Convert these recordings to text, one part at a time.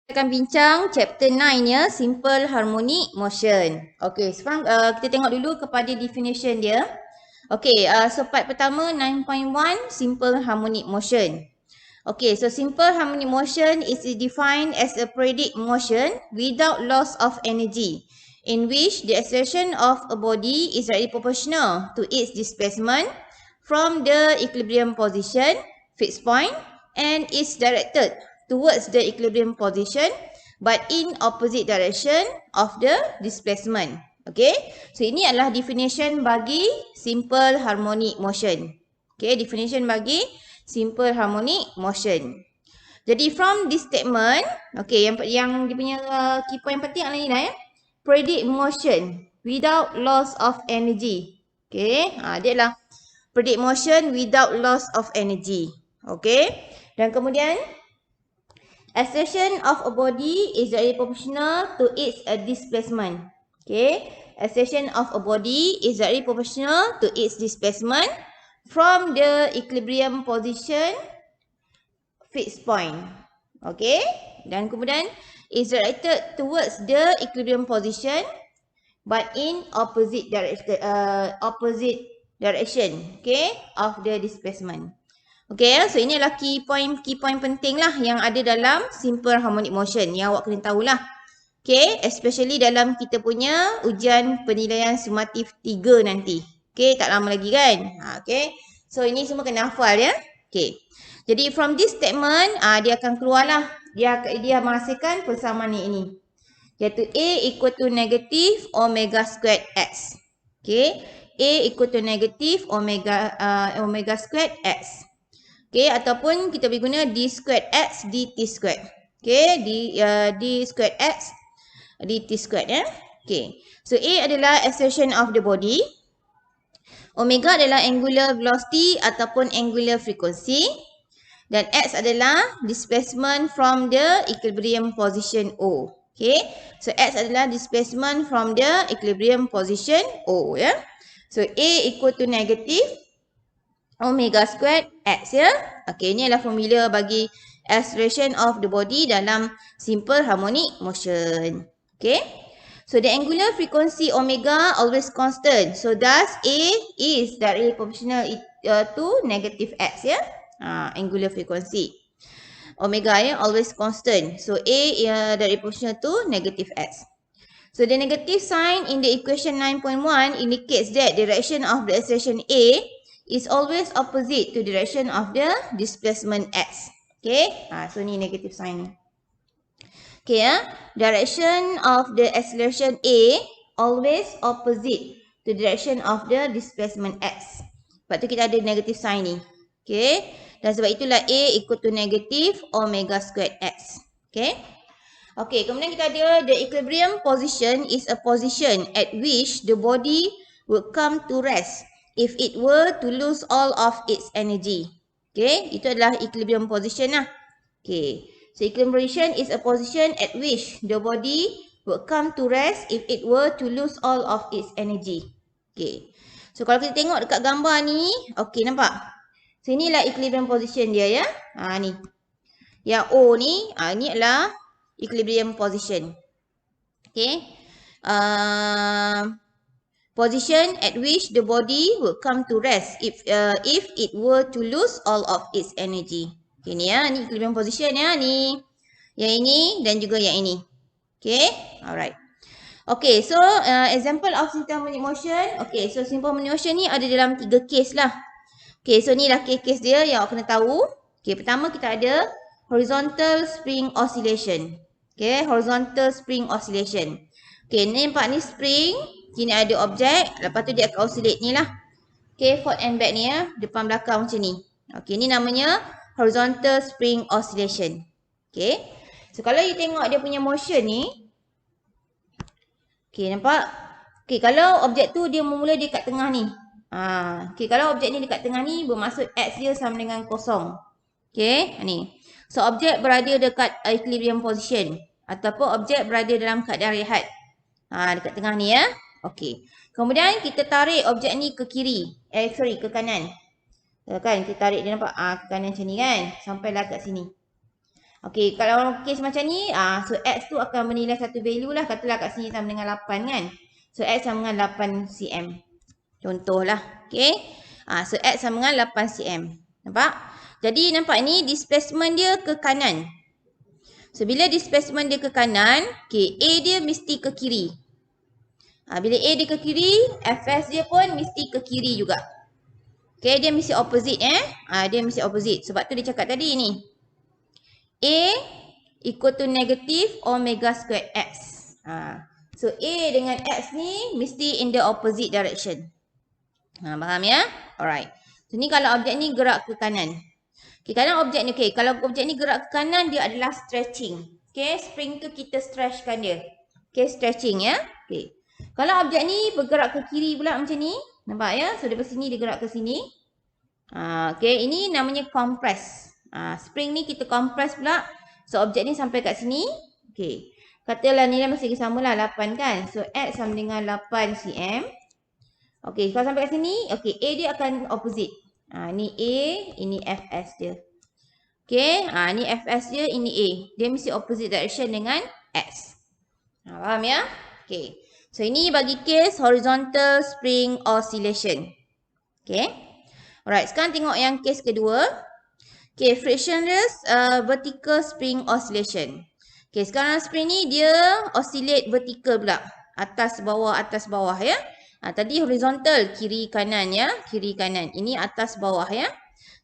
Kita akan bincang chapter 9 ya, simple harmonic motion. Okey, sekarang kita tengok dulu kepada definition dia. Okey, so part pertama 9.1 simple harmonic motion. Okay, so simple harmonic motion is defined as a periodic motion without loss of energy, in which the acceleration of a body is directly proportional to its displacement from the equilibrium position, fixed point, and is directed towards the equilibrium position but in opposite direction of the displacement. Okay, so ini adalah definition bagi simple harmonic motion. Okay, definition bagi simple harmonic motion. Jadi from this statement, okay, yang dia punya key point penting adalah ni ya. Predict motion without loss of energy. Okay, dia adalah predict motion without loss of energy. Okay, dan kemudian acceleration of a body is directly proportional to its displacement. Okay, acceleration of a body is directly proportional to its displacement from the equilibrium position fixed point. Okay, dan kemudian is directed towards the equilibrium position but in opposite direction, okay, of the displacement. Okay, so ini adalah key point penting lah yang ada dalam simple harmonic motion yang awak kena tahulah. Okay, especially dalam kita punya ujian penilaian sumatif 3 nanti. Okay, tak lama lagi kan. Okay, so ini semua kena hafal ya. Okay, jadi from this statement, dia akan keluarlah. Dia menghasilkan persamaan ini. Iaitu A equal to negative omega squared X. Okay, A equal to negative omega squared X. Okay, ataupun kita boleh guna D squared X dt squared. Okay, D squared X dt squared ya. Okay, so A adalah acceleration of the body. Omega adalah angular velocity ataupun angular frequency. Dan X adalah displacement from the equilibrium position O. Okay, so X adalah displacement from the equilibrium position O ya. So A equal to negative omega squared X ya. Okay, ini adalah formula bagi acceleration of the body dalam simple harmonic motion. Okay, so the angular frequency omega always constant. So thus A is directly proportional to negative X ya. Angular frequency omega ya, always constant. So A directly proportional to negative X. So the negative sign in the equation 9.1 indicates that the direction of the acceleration A is always opposite to the direction of the displacement X. Okay, so ni negative sign ni. Okay ya, direction of the acceleration A always opposite to the direction of the displacement X. Sebab tu kita ada negative sign ni. Okay, dan sebab itulah A equal to negative omega squared X. Okay. Okay, kemudian kita ada the equilibrium position is a position at which the body would come to rest if it were to lose all of its energy. Okay, itu adalah equilibrium position lah. Okay, so equilibrium position is a position at which the body would come to rest if it were to lose all of its energy. Okay, so kalau kita tengok dekat gambar ni, okay nampak? So inilah equilibrium position dia ya. Ni. Yang O ni, ni adalah equilibrium position. Okay. Position at which the body will come to rest if it were to lose all of its energy. Okay, ni ya, ni equilibrium position ya, ni. Yang ini dan juga yang ini. Okay, alright. Okay, so example of simple harmonic motion. Okay, so simple harmonic motion ni ada dalam 3 case lah. Okay, so ni lah case dia yang awak kena tahu. Okay, pertama kita ada horizontal spring oscillation. Okay, horizontal spring oscillation. Okay, ni nampak ni spring. Kini ada objek. Lepas tu dia akan oscillate ni lah. Okay, forward and back ni ya. Depan belakang macam ni. Okay, ni namanya horizontal spring oscillation. Okay, so kalau you tengok dia punya motion ni. Okay, nampak? Okay, kalau objek tu dia memula dekat tengah ni. Okay, kalau objek ni dekat tengah ni, bermaksud X dia sama dengan kosong. Okay, ni. So, objek berada dekat equilibrium position. Ataupun objek berada dalam keadaan rehat. Dekat tengah ni ya. Okay. Kemudian, kita tarik objek ni ke kiri. Ke kanan. Kan, kita tarik dia nampak. Ke kanan macam ni kan. Sampailah kat sini. Okey, kalau kes macam ni, so X tu akan bernilai satu value lah. Katalah kat sini sama dengan 8 kan. So X sama dengan 8 cm. Contohlah. Okey. So X sama dengan 8 cm. Nampak? Jadi nampak ni displacement dia ke kanan. So bila displacement dia ke kanan, okay, A dia mesti ke kiri. Bila A dia ke kiri, Fs dia pun mesti ke kiri juga. Okay, dia mesti opposite dia mesti opposite. Sebab tu dia cakap tadi ni. A equal to negative omega squared X. So A dengan X ni mesti in the opposite direction. Faham ya? Alright. So ni kalau objek ni gerak ke kanan. Okay, kalau objek ni gerak ke kanan, dia adalah stretching. Okay, spring tu kita stretchkan dia. Okay, stretching ya. Okay. Kalau objek ni bergerak ke kiri pula macam ni. Nampak ya? So daripada sini dia gerak ke sini. Okay, ini namanya compress. Spring ni kita compress pula. So objek ni sampai kat sini. Okay. Katalah nilai masih sama lah 8 kan. So X sama dengan 8 cm. Okay, kalau sampai kat sini. Okay, A dia akan opposite. Ni A, ini Fs dia. Okay, ni Fs dia, ini A. Dia mesti opposite direction dengan X. Faham ya? Okay. So ini bagi case horizontal spring oscillation. Okay. Alright, sekarang tengok yang case kedua. Okay, frictionless vertical spring oscillation. Okay, sekarang spring ni dia oscillate vertical pula. Atas bawah ya. Tadi horizontal kiri kanan ya. Kiri kanan. Ini atas bawah ya.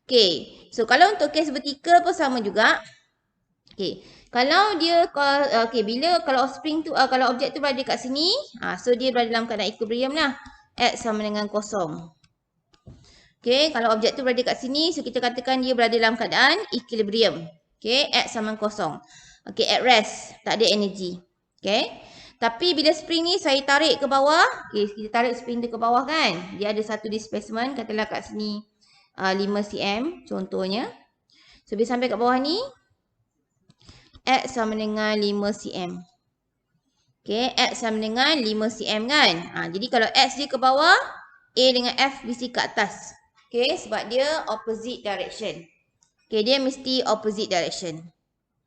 Okay. So kalau untuk case vertical pun sama juga. Okay. Kalau dia kalau spring tu kalau objek tu berada kat sini, so dia berada dalam keadaan equilibrium lah. X sama dengan 0. Okay, kalau objek tu berada kat sini, so kita katakan dia berada dalam keadaan equilibrium. Okay, X sama dengan 0. Okay, at rest, tak ada energy. Okay. Tapi bila spring ni saya tarik ke bawah, okay, kita tarik spring tu ke bawah kan. Dia ada satu displacement, katalah kat sini 5 cm contohnya. So bila sampai kat bawah ni, X sama dengan 5 cm. Okay, X sama dengan 5 cm kan. Jadi kalau X dia ke bawah, A dengan F mesti ke atas. Okay, sebab dia opposite direction. Okay, dia mesti opposite direction.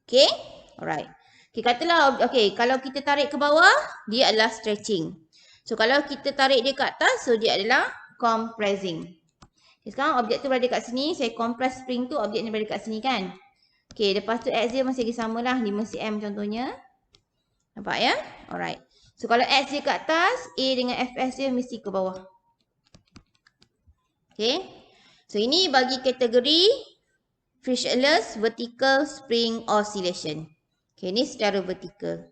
Okay, alright. Okay, katalah, okay, kalau kita tarik ke bawah, dia adalah stretching. So, kalau kita tarik dia ke atas, so dia adalah compressing. Okay, sekarang objek tu berada kat sini, saya compress spring tu, objek ni berada kat sini kan. Okay, lepas tu X dia masih lagi sama lah, 5 cm contohnya. Nampak ya? Alright. So, kalau X dia ke atas, A dengan Fs dia mesti ke bawah. Okay. So, ini bagi kategori frictionless vertical spring oscillation. Okay, ini secara vertikal.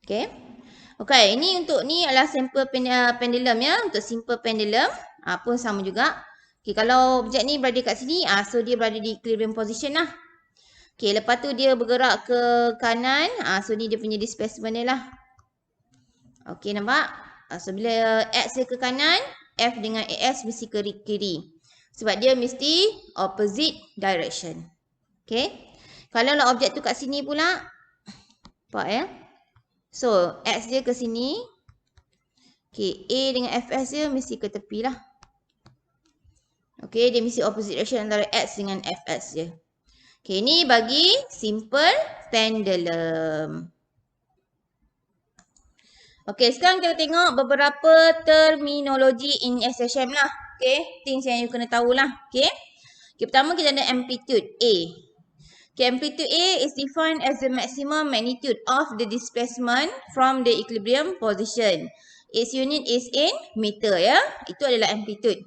Okay. Okay, ini untuk ni adalah sampel pendulum ya. Untuk simple pendulum pun sama juga. Okay, kalau objek ni berada kat sini, so dia berada di equilibrium position lah. Okay, lepas tu dia bergerak ke kanan. So ni dia punya displacement dia lah. Okay, nampak? So bila X dia ke kanan, F dengan AS mesti ke kiri. Sebab dia mesti opposite direction. Okay. Kalau lah objek tu kat sini pula. Nampak ya? So, X dia ke sini. Okay, A dengan Fs dia mesti ke tepi lah. Okay, dia mesti opposite direction antara X dengan Fs dia. Okay, ni bagi simple pendulum. Okay, sekarang kita tengok beberapa terminologi in SHM lah. Okay, things yang you kena tahulah. Okay. Okay, pertama kita ada amplitude A. Okay, amplitude A is defined as the maximum magnitude of the displacement from the equilibrium position. Its unit is in meter ya. Itu adalah amplitude.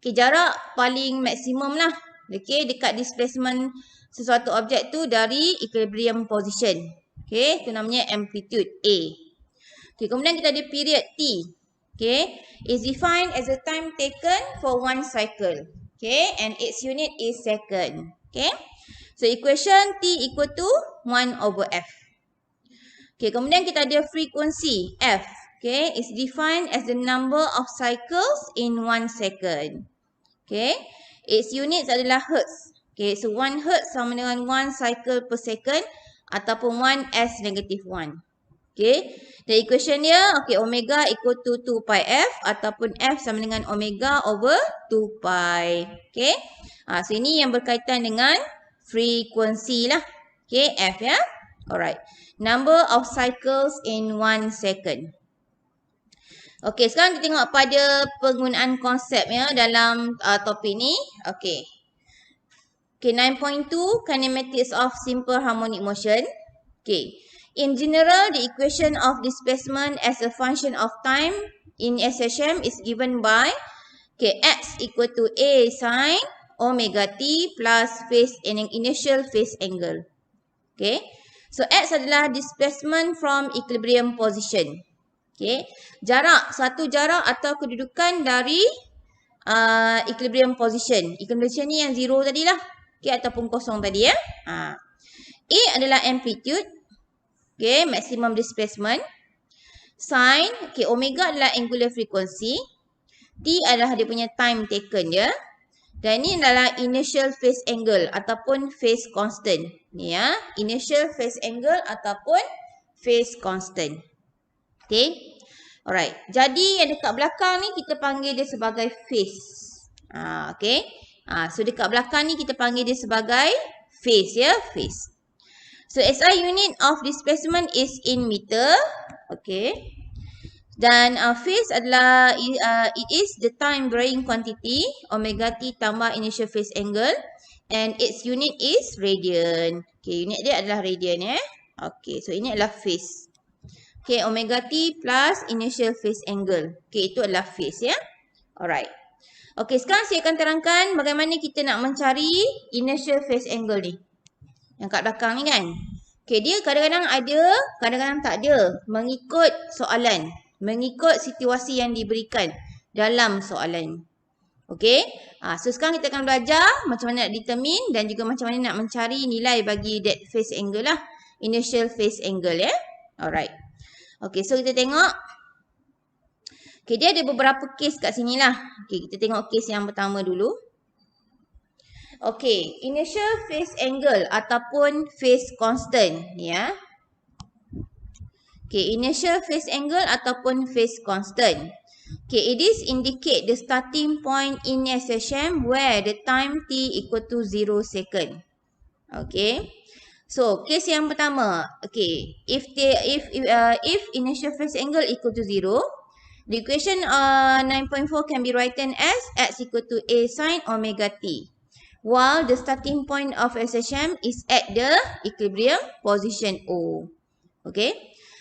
Okay, jarak paling maksimum lah. Okay, dekat displacement sesuatu objek tu dari equilibrium position. Okay, itu namanya amplitude A. Okay, kemudian kita ada period T. Okay, is defined as the time taken for one cycle. Okay, and its unit is second. Okay, so equation T equal to 1 over F. Okay, kemudian kita ada frequency F. Okay, is defined as the number of cycles in 1 second. Okay, its units adalah hertz. Okay, so 1 hertz sama dengan 1 cycle per second ataupun 1 S negative 1. Okay, the equation dia, okay, omega equal to 2 pi F ataupun F sama dengan omega over 2 pi. Okay, so ini yang berkaitan dengan frekuensi lah. Okay, F ya. Alright. Number of cycles in 1 second. Okay, sekarang kita tengok pada penggunaan konsep ya dalam topik ni. Okay. Okay, 9.2 kinematics of simple harmonic motion. Okay. In general, the equation of displacement as a function of time in SHM is given by x equal to a sin omega t plus phase initial phase angle. Okay. So x adalah displacement from equilibrium position. Okay. Jarak, satu jarak atau kedudukan dari equilibrium position. Equilibrium position ni yang 0 tadi lah. Okay, ataupun kosong tadi ya. A adalah amplitude. Okay, maximum displacement. Sin, okay, omega adalah angular frequency. T adalah dia punya time taken ya. Dan ini adalah initial phase angle ataupun phase constant. Ni ya, initial phase angle ataupun phase constant. Okay. Alright. Jadi yang dekat belakang ni kita panggil dia sebagai phase. Okay. So dekat belakang ni kita panggil dia sebagai phase ya, phase. So SI unit of displacement is in meter. Okay. Dan phase adalah it is the time varying quantity omega t tambah initial phase angle and its unit is radian. Okay, unit dia adalah radian ya. Okay, so ini adalah phase. Okay, omega t plus initial phase angle. Okay, itu adalah phase ya. Alright. Okay, sekarang saya akan terangkan bagaimana kita nak mencari initial phase angle ni. Yang kat belakang ni kan. Okay, dia kadang-kadang ada, kadang-kadang tak ada. Mengikut soalan. Mengikut situasi yang diberikan dalam soalan. Okay. So sekarang kita akan belajar macam mana nak determine dan juga macam mana nak mencari nilai bagi that phase angle lah. Initial phase angle ya. Alright. Okay, so kita tengok. Okay, dia ada beberapa case kat sini lah. Okay, kita tengok case yang pertama dulu. Okay, initial phase angle ataupun phase constant ni ya. Okay, initial phase angle ataupun phase constant. Okay, it is indicate the starting point in SHM where the time t equal to 0 second. Okay. So, case yang pertama. Okay, if initial phase angle equal to 0, the equation 9.4 can be written as x equal to a sin omega t. While the starting point of SHM is at the equilibrium position O. Okay.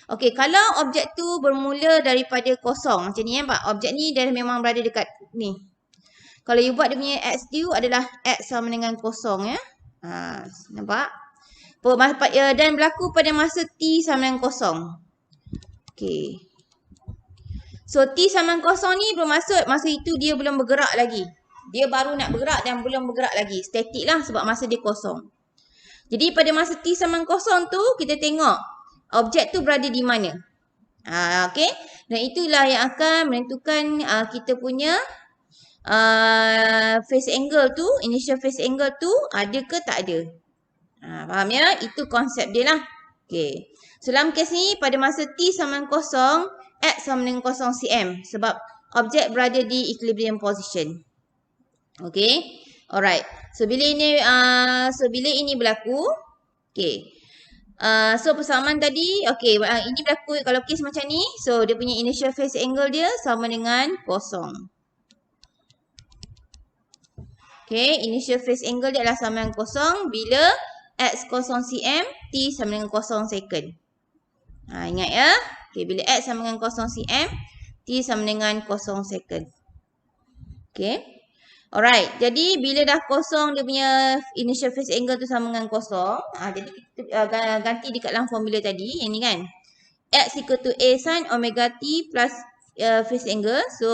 Okay, kalau objek tu bermula daripada kosong. Macam ni ya Pak. Objek ni dia memang berada dekat ni. Kalau you buat dia punya x tu adalah x sama dengan kosong ya. Nampak? Dan berlaku pada masa t sama dengan kosong. Okay. So, T sama kosong ni bermaksud masa itu dia belum bergerak lagi. Dia baru nak bergerak dan belum bergerak lagi. Statik lah sebab masa dia kosong. Jadi, pada masa T sama kosong tu, kita tengok objek tu berada di mana. Okay. Dan itulah yang akan menentukan kita punya phase angle tu, initial phase angle tu ada ke tak ada. Faham ya? Itu konsep dia lah. Okay. So, dalam kes ni, pada masa T sama kosong, X sama dengan 0 cm sebab objek berada di equilibrium position. Okay. Alright. So bila ini berlaku, okay. So persamaan tadi, okay, ini berlaku kalau kes macam ni, so dia punya initial phase angle dia sama dengan 0. Okay, initial phase angle dia adalah sama dengan 0 bila X 0 cm, T sama dengan 0 second. Ingat ya. Okay, bila X sama dengan 0 cm, T sama dengan 0 second. Okay. Alright. Jadi, bila dah kosong dia punya initial phase angle tu sama dengan 0. Jadi, kita ganti dekat dalam formula tadi. Yang ni kan. X equal to A sin omega T plus phase angle. So,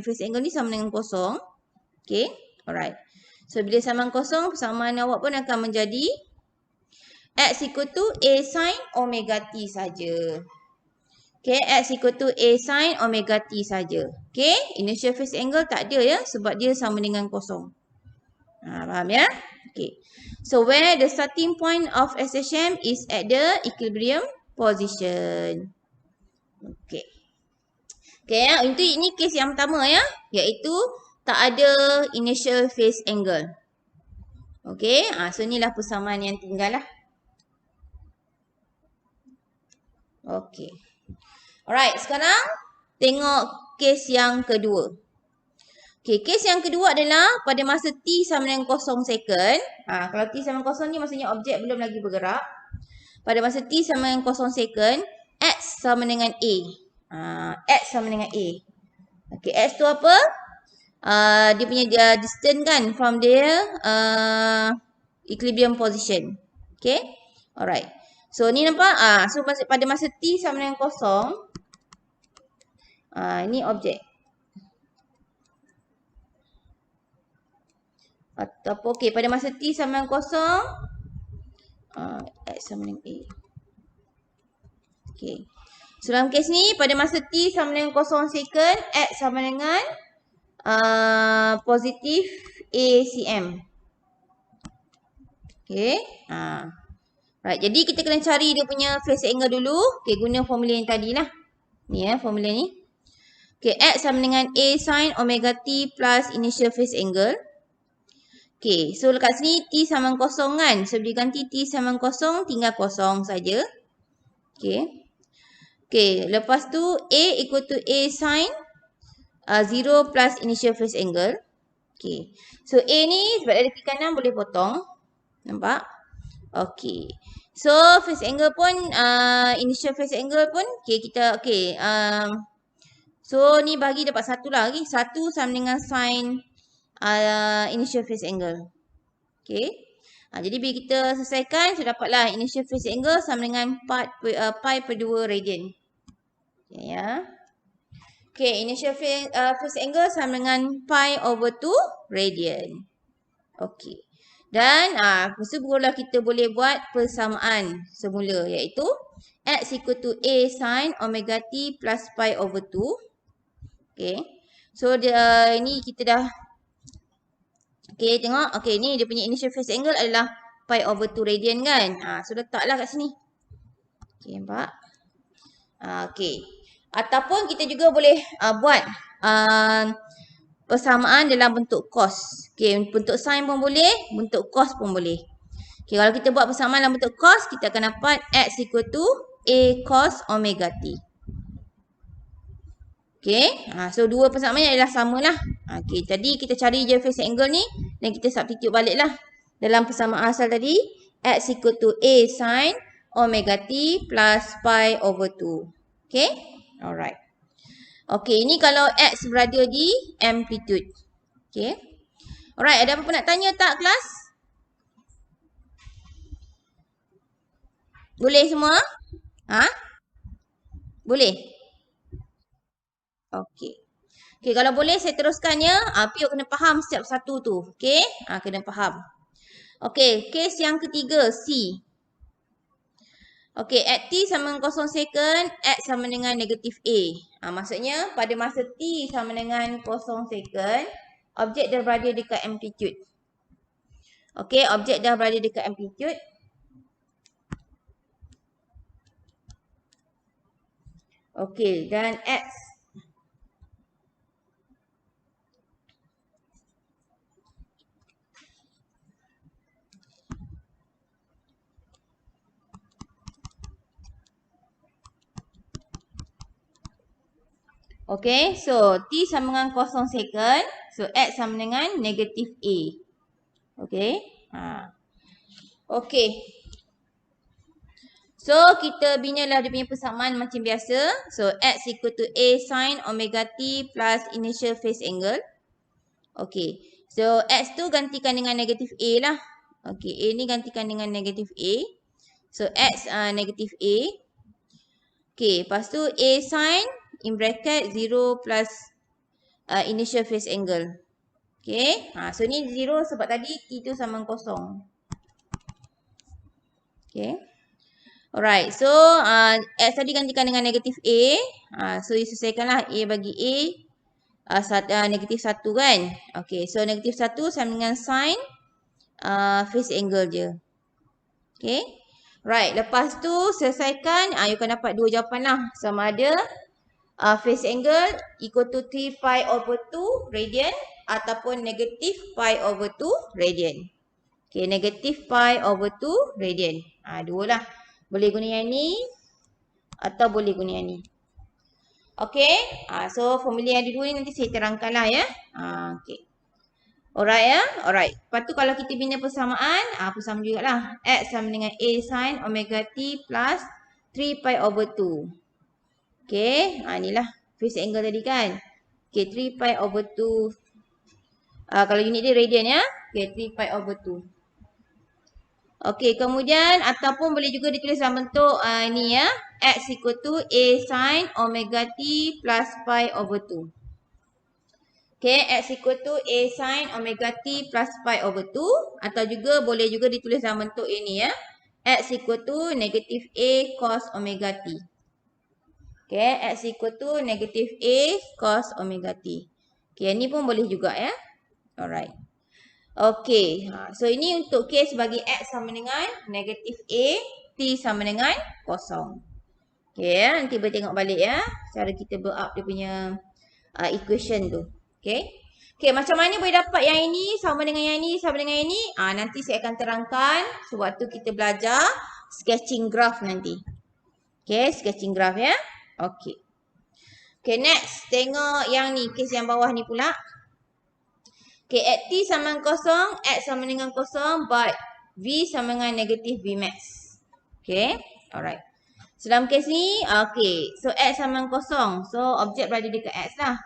phase angle ni sama dengan 0. Okay. Alright. So, bila sama dengan 0, persamaan awak pun akan menjadi X equal to A sin omega T saja. Okay, X equal to A sin omega T saja. Okay, initial phase angle tak ada ya sebab dia sama dengan 0. Faham ya? Okay. So, where the starting point of SHM is at the equilibrium position. Okay. Okay, ya. Ini case yang pertama ya. Iaitu tak ada initial phase angle. Okay, so inilah persamaan yang tinggal lah. Okey. Alright, sekarang tengok kes yang kedua. Okey, kes yang kedua adalah pada masa T sama dengan 0 second. Kalau T sama dengan 0 ni maksudnya objek belum lagi bergerak. Pada masa T sama dengan 0 second, X sama dengan A. X sama dengan A. Okey, X tu apa? Dia punya distance kan from their equilibrium position. Okay. Alright. So ni nampak. So pada masa T sama dengan 0. Ini objek. Ataupun okay. Pada masa T sama dengan 0. X sama dengan A. Okay. So dalam kes ni pada masa T sama dengan 0 second. X sama dengan positif ACM. Okay. Right. Jadi kita kena cari dia punya phase angle dulu. Okay. Guna formula yang tadi lah. Ni formula ni. Okay. X sama dengan A sin omega T plus initial phase angle. Okay. So dekat sini T sama dengan 0 kan. So bila ganti T sama dengan 0. Tinggal 0 saja. Okay. Okay. Lepas tu A equal to A sin 0 plus initial phase angle. Okay. So A ni sebab ada kiri kanan boleh potong. Nampak? Okay. So phase angle pun initial phase angle pun okay kita okay. So ni bagi dapat 1 lah lagi. 1 sama dengan sin initial phase angle. Okay. Jadi bila kita selesaikan so dapatlah initial phase angle sama dengan pi per 2 radian. Okay, ya. Okay, initial phase angle sama dengan pi over 2 radian. Okay. Dan lepas tu barulah kita boleh buat persamaan semula iaitu X equal to A sin omega T plus pi over 2. Okay. So ni kita dah okay tengok. Okay ni dia punya initial phase angle adalah pi over 2 radian kan. So letaklah kat sini. Okay nampak. Okay. Ataupun kita juga boleh buat persamaan dalam bentuk cos. Okay, bentuk sin pun boleh, bentuk cos pun boleh. Okay, kalau kita buat persamaan dalam bentuk cos, kita akan dapat X equal to A cos omega T. Okay, so dua persamaan adalah sama lah. Okay, jadi kita cari je phase angle ni dan kita substitute balik lah. Dalam persamaan asal tadi, X equal to A sin omega T plus pi over 2. Okay. Alright. Okay, ini kalau X berada di amplitude. Okay. Alright, ada apa-apa nak tanya tak kelas? Boleh semua? Boleh? Okay. Okay, kalau boleh saya teruskan ya. Pio kena faham setiap satu tu. Okay. Kena faham. Okay, case yang ketiga, C. Okay, at T sama dengan 0 second, X sama dengan negatif A. Maksudnya, pada masa T sama dengan 0 second, objek dah berada dekat amplitude. Okay, objek dah berada dekat amplitude. Okay, dan X. Okay, so T sama dengan 0 second. So, X sama dengan negatif A. Okay. Okay. So, kita binalah dia punya persamaan macam biasa. So, X equal to A sin omega T plus initial phase angle. Okay. So, X tu gantikan dengan negatif A lah. Okay, A ni gantikan dengan negatif A. So, X negatif A. Okay, lepas tu A sin in bracket 0 plus initial phase angle. Okay. So ni 0 sebab tadi T tu sama 0. Okay. Alright. So X tadi gantikan dengan negatif A. So diselesaikanlah A bagi A. Negatif 1 kan. Okay. So negatif 1 sama dengan sin phase angle je. Okay. Right. Lepas tu selesaikan. You akan dapat dua jawapan lah. Sama ada phase angle equal to 3 pi over 2 radian ataupun negatif pi over 2 radian. Okay, negatif pi over 2 radian. Dua lah. Boleh guna yang ni Atau boleh guna yang ni. Okay. So formula yang ada dua ni nanti saya terangkan lah ya. Okay. Alright ya. Alright. Lepas tu kalau kita bina persamaan. Sama jugalah. X sama dengan A sin omega T plus 3 pi over 2. Okay. Inilah phase angle tadi kan. Okay. 3 pi over 2. Kalau unit dia radian ya. Okay. 3 pi over 2. Okay. Kemudian ataupun boleh juga ditulis dalam bentuk ni ya. X equal to A sin omega T plus pi over 2. Okay, X equal to A sin omega T plus pi over 2. Atau juga boleh juga ditulis dalam bentuk ini ya. X equal to negative A cos omega T. Okay, X equal to negative A cos omega T. Okay, ini pun boleh juga ya. Alright. Okay, so ini untuk case bagi X sama dengan negative A, T sama dengan kosong. Okay, nanti boleh tengok balik ya. Cara kita build up dia punya equation tu. Okay. Okay, macam mana boleh dapat yang ini sama dengan yang ini, sama dengan yang ini? Nanti saya akan terangkan sewaktu kita belajar sketching graph nanti. Okay, sketching graph ya. Okay. Okay, next. Tengok yang ni, case yang bawah ni pula. Okay, at T sama dengan kosong, X sama dengan kosong, but V sama dengan negatif V max. Okay, alright. So, dalam case ni, okay. So, X sama dengan kosong. So, objek berada dekat X lah.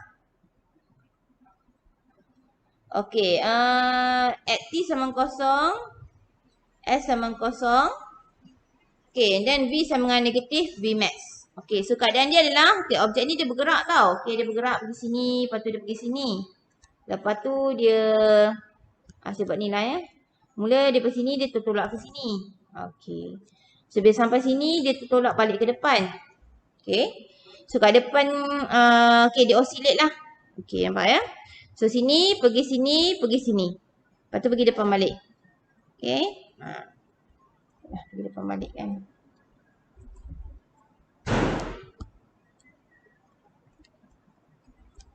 Okay, at T sama kosong, S sama kosong. Okay, and then V sama dengan negatif V max. Okay, so keadaan dia adalah, okay, objek ni dia bergerak tau. Okay, dia bergerak pergi sini, lepas tu dia pergi sini. Lepas tu dia, saya buat ni lah ya. Mula dia pergi sini, dia tertolak ke sini. Okay. So, bila sampai sini, dia tertolak balik ke depan. Okay. So, kat depan, okay, dia oscillate lah. Okay, nampak ya. So, sini, pergi sini, pergi sini. Lepas tu pergi depan balik. Okay. Pergi depan balik kan.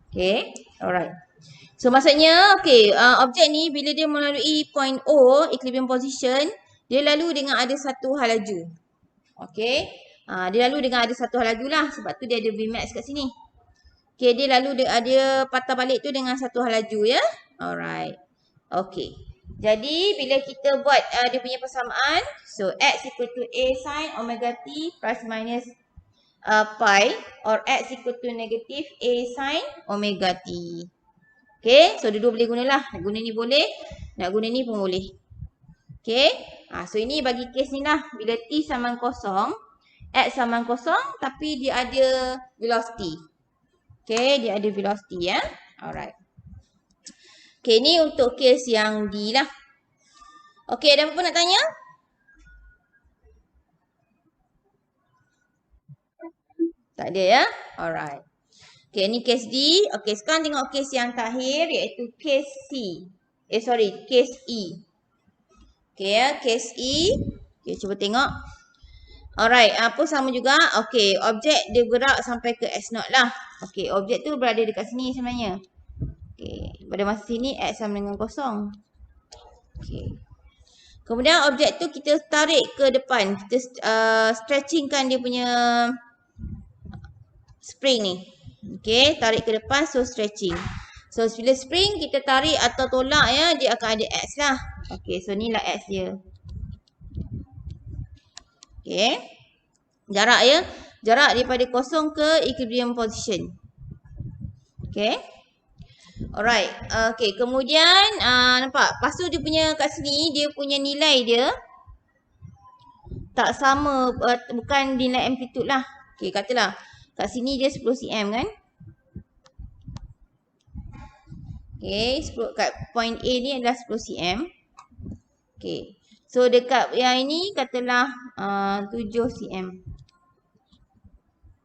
Okay. Alright. So, maksudnya, okay, objek ni bila dia melalui point O, equilibrium position, dia lalu dengan ada satu hal laju. Okay. Dia lalu dengan ada satu hal laju lah. Sebab tu dia ada Vmax kat sini. Okay, dia lalu dia patah balik tu dengan satu hal laju ya. Alright. Okay. Jadi, bila kita buat dia punya persamaan. So, X equal to A sin omega T plus minus pi. Or X equal to negative A sin omega T. Okay. So, dua-dua boleh gunalah. Nak guna ni boleh. Nak guna ni pun boleh. Okay. So, ini bagi case ni lah. Bila T sama kosong. X sama kosong. Tapi dia ada velocity. Okay, dia ada velocity ya. Alright. Okay, ni untuk case yang D lah. Okay, ada apa nak tanya? Tak ada ya. Alright. Okay, ni case D. Okay, sekarang tengok case yang terakhir iaitu case C. Case E. Okay ya, case E. Okay, cuba tengok. Alright, apa sama juga. Okay, objek dia gerak sampai ke S0 lah. Okay, objek tu berada dekat sini sebenarnya. Okay, pada masa sini X sama dengan kosong. Okay. Kemudian objek tu kita tarik ke depan. Kita stretchingkan dia punya spring ni. Okay, tarik ke depan, so stretching. So, bila spring kita tarik atau tolak ya, dia akan ada X lah. Okay, so ni lah X dia. Okay. Jarak ya. Jarak daripada kosong ke equilibrium position. Okay. Alright. Okay. Kemudian nampak. Lepas tu dia punya kat sini. Dia punya nilai dia. Tak sama. Bukan nilai amplitude lah. Okay. Katalah. Kat sini dia 10 cm kan. Okay. Kat point A ni adalah 10 cm. Okay. So dekat yang ini katalah 7 cm.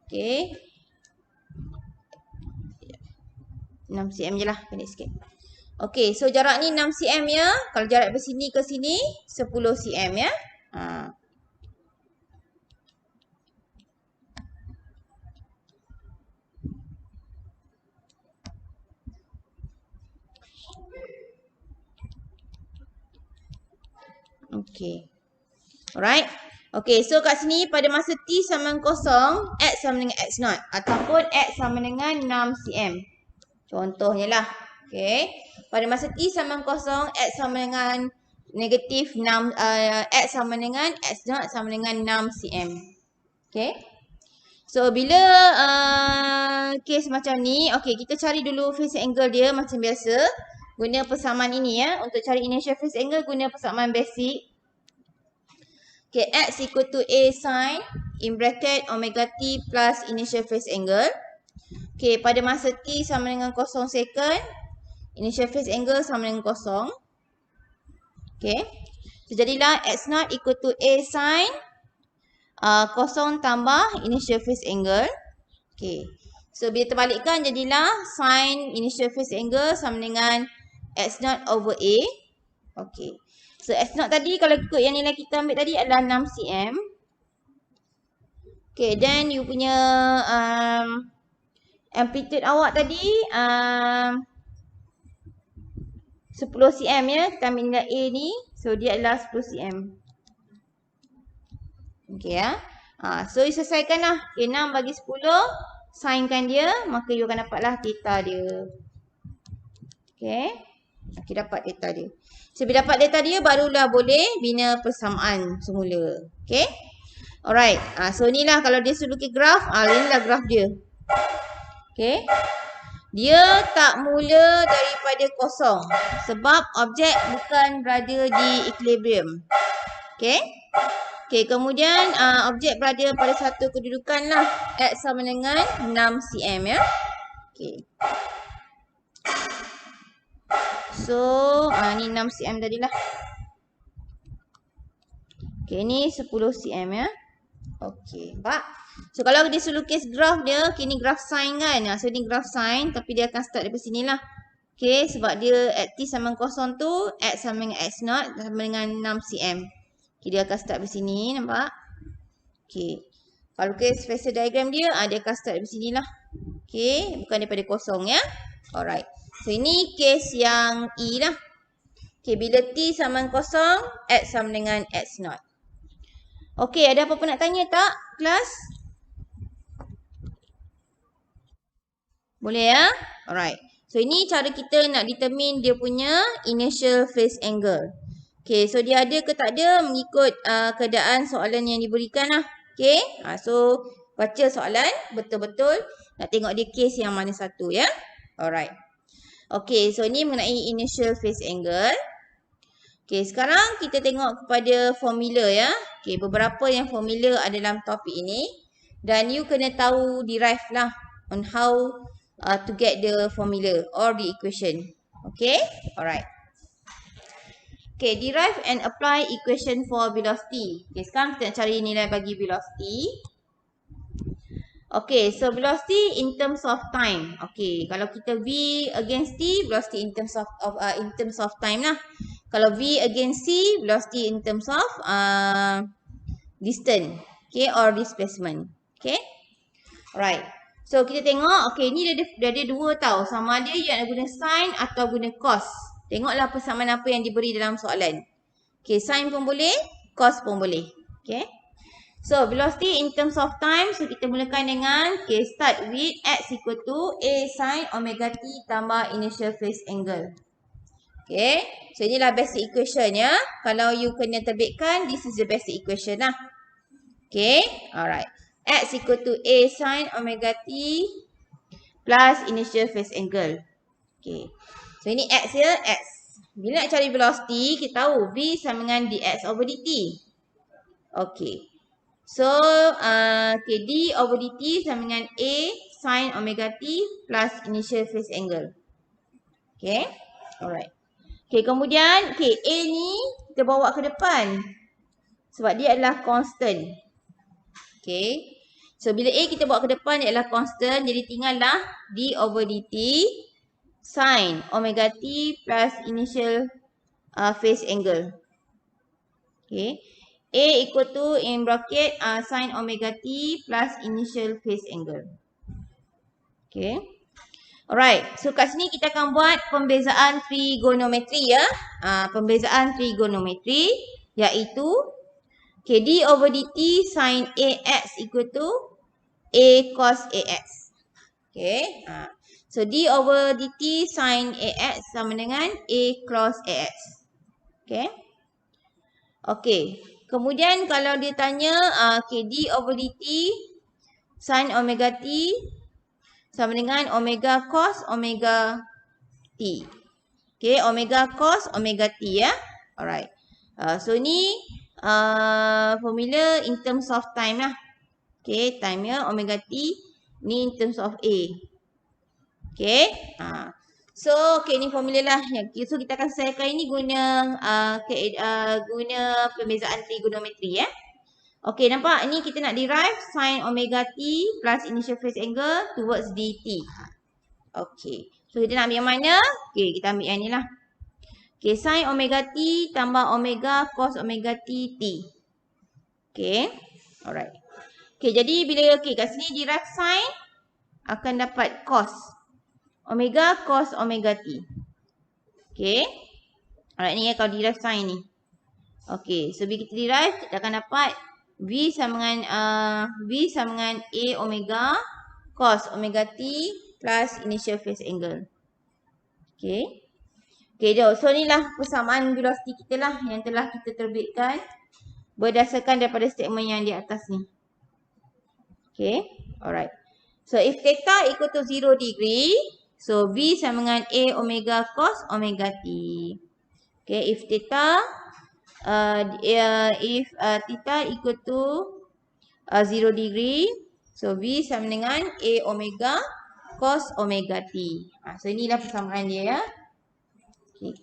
Okay. 6 cm je lah. Pendek sikit. Okay. So jarak ni 6 cm ya. Kalau jarak dari sini ke sini 10 cm ya. Okay. Alright. Okay, so kat sini pada masa T sama dengan 0, X sama dengan X0 ataupun X sama dengan 6 cm. Contohnya lah. Okay. Pada masa T sama dengan 0, X sama dengan negatif 6, X sama dengan X0 sama dengan 6 cm. Okay. So, bila case macam ni, okay, kita cari dulu phase angle dia macam biasa. Guna persamaan ini ya. Untuk cari initial phase angle, guna persamaan basic. Okay, X equal to A sin in bracket omega T plus initial phase angle. Okay, pada masa T sama dengan 0 second, initial phase angle sama dengan 0. Okay, so jadilah X0 equal to A sin 0 tambah initial phase angle. Okay, so bila terbalikkan jadilah sin initial phase angle sama dengan X0 over A. Okay. So S0 tadi kalau ikut yang nilai kita ambil tadi adalah 6 cm. Okay, then you punya amplitude awak tadi 10 cm ya. Kita ambil nilai A ni. So dia adalah 10 cm. Okay ya. So you selesaikan lah. Okay, 6 bagi 10. Sinkan dia. Maka you akan dapatlah theta dia. Okay. Okay, dapat theta dia. So, bila dapat data dia, barulah boleh bina persamaan semula. Okay. Alright. So, inilah kalau dia suruh lukis graf. Inilah graf dia. Okay. Dia tak mula daripada kosong. Sebab objek bukan berada di equilibrium. Okay. Okay, kemudian objek berada pada satu kedudukan lah. X sama dengan 6 cm ya. Okay. So, ni 6 cm tadilah. Okay, ni 10 cm ya. Okay, nampak? So, kalau dia suruh lukis graf dia, okay, ni graf sin kan. So, ni graf sin, tapi dia akan start daripada sini lah. Okay, sebab dia at T sama dengan 0 tu, X sama dengan X0 sama dengan 6 cm. Okay, dia akan start dari sini, nampak? Okay. Kalau lukis phasor diagram dia, dia akan start dari sini lah. Okay, bukan daripada kosong ya. Alright. So, ini case yang E lah. Okay, bila T sama dengan 0, X sama dengan X0. Okay, ada apa-apa nak tanya tak, kelas? Boleh ya? Alright. So, ini cara kita nak determine dia punya initial phase angle. Okay, so dia ada ke tak ada mengikut keadaan soalan yang diberikan lah. Okay, so baca soalan betul-betul. Nak tengok dia case yang mana satu ya. Alright. Okay, so ni mengenai initial phase angle. Okay, sekarang kita tengok kepada formula ya. Okay, beberapa yang formula ada dalam topik ini. Dan you kena tahu derive lah on how to get the formula or the equation. Okay, alright. Okay, derive and apply equation for velocity. Okay, sekarang kita nak cari nilai bagi velocity. Okay, so velocity in terms of time. Okay, kalau kita V against T, velocity in terms of time lah. Kalau V against C, velocity in terms of distance. Okay, or displacement. Okay, alright. So kita tengok, okay, ni dia ada dua tau. Sama ada yang nak guna sin atau guna cos. Tengoklah persamaan apa yang diberi dalam soalan. Okay, sin pun boleh, cos pun boleh. Okay. So, velocity in terms of time. So, kita mulakan dengan, okay, start with X equal to A sin omega T tambah initial phase angle. Okay. So, inilah basic equation ya. Kalau you kena terbitkan, this is the basic equation lah. Okay. Alright. X equal to A sin omega T plus initial phase angle. Okay. So, ini X ya. X. Bila nak cari velocity, kita tahu V sama dengan dx over dt. Okay. So, okay, d over dt sama dengan A sin omega T plus initial phase angle. Okay. Alright. Okay, kemudian, okay, A ni kita bawa ke depan. Sebab dia adalah constant. Okay. So, bila A kita bawa ke depan, dia adalah constant. Jadi, tinggallah d over dt sin omega T plus initial phase angle. Okay. A equal to in bracket sin omega T plus initial phase angle. Okay. Alright. So, kat sini kita akan buat pembezaan trigonometri ya. Pembezaan trigonometri iaitu, Okay, d over dt sin ax equal to a cos ax. Okay. So d over dt sin ax sama dengan a cos ax. Okay. Okay. Kemudian kalau dia tanya okay, d over dt sin omega t sama dengan omega cos omega t. Okay, omega cos omega t ya. Alright. So ni formula in terms of time lah. Okay, time ya omega t ni in terms of a. Okay. So okay, ni formula lah. So kita akan selesaikan ini guna guna pembezaan trigonometri ya. Okay, nampak ni kita nak derive sin omega t plus initial phase angle towards dt. Okay. So kita nak ambil yang mana? Okay, kita ambil yang ni lah. Okay, sin omega t tambah omega cos omega t t. Okay. Alright. Okay, jadi bila kat sini derive sin akan dapat cos. Omega cos omega t. Okay. Alright, ni ya kalau derive sin ni. Okay, so bila kita derive kita akan dapat V sama dengan A omega cos omega t plus initial phase angle. Okay. Okay, so inilah persamaan velocity kita lah yang telah kita terbitkan berdasarkan daripada statement yang di atas ni. Okay. Alright. So if theta equal to 0 degree, so V sama dengan A omega cos omega t. Okay, if theta equal to 0 degree, so V sama dengan A omega cos omega t. So inilah persamaan dia ya. Okay.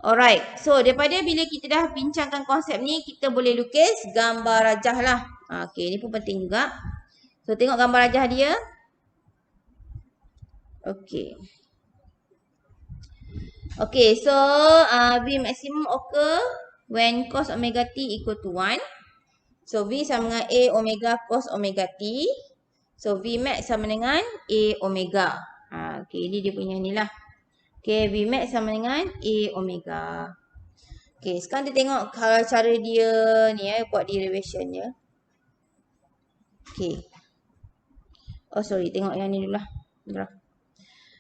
Alright, so daripada bila kita dah bincangkan konsep ni, kita boleh lukis gambar rajah lah. Okay, ni pun penting juga. So tengok gambar rajah dia. Okay. Okay, so V maximum occur when cos omega t equal to 1. So V sama dengan A omega cos omega t. So V max sama dengan A omega. Okay, ini dia punya ni lah. Okay, V max sama dengan A omega. Okay, sekarang kita tengok cara dia ni ya, buat derivation dia. Okay. Oh sorry, tengok yang ni dulu lah. Graf.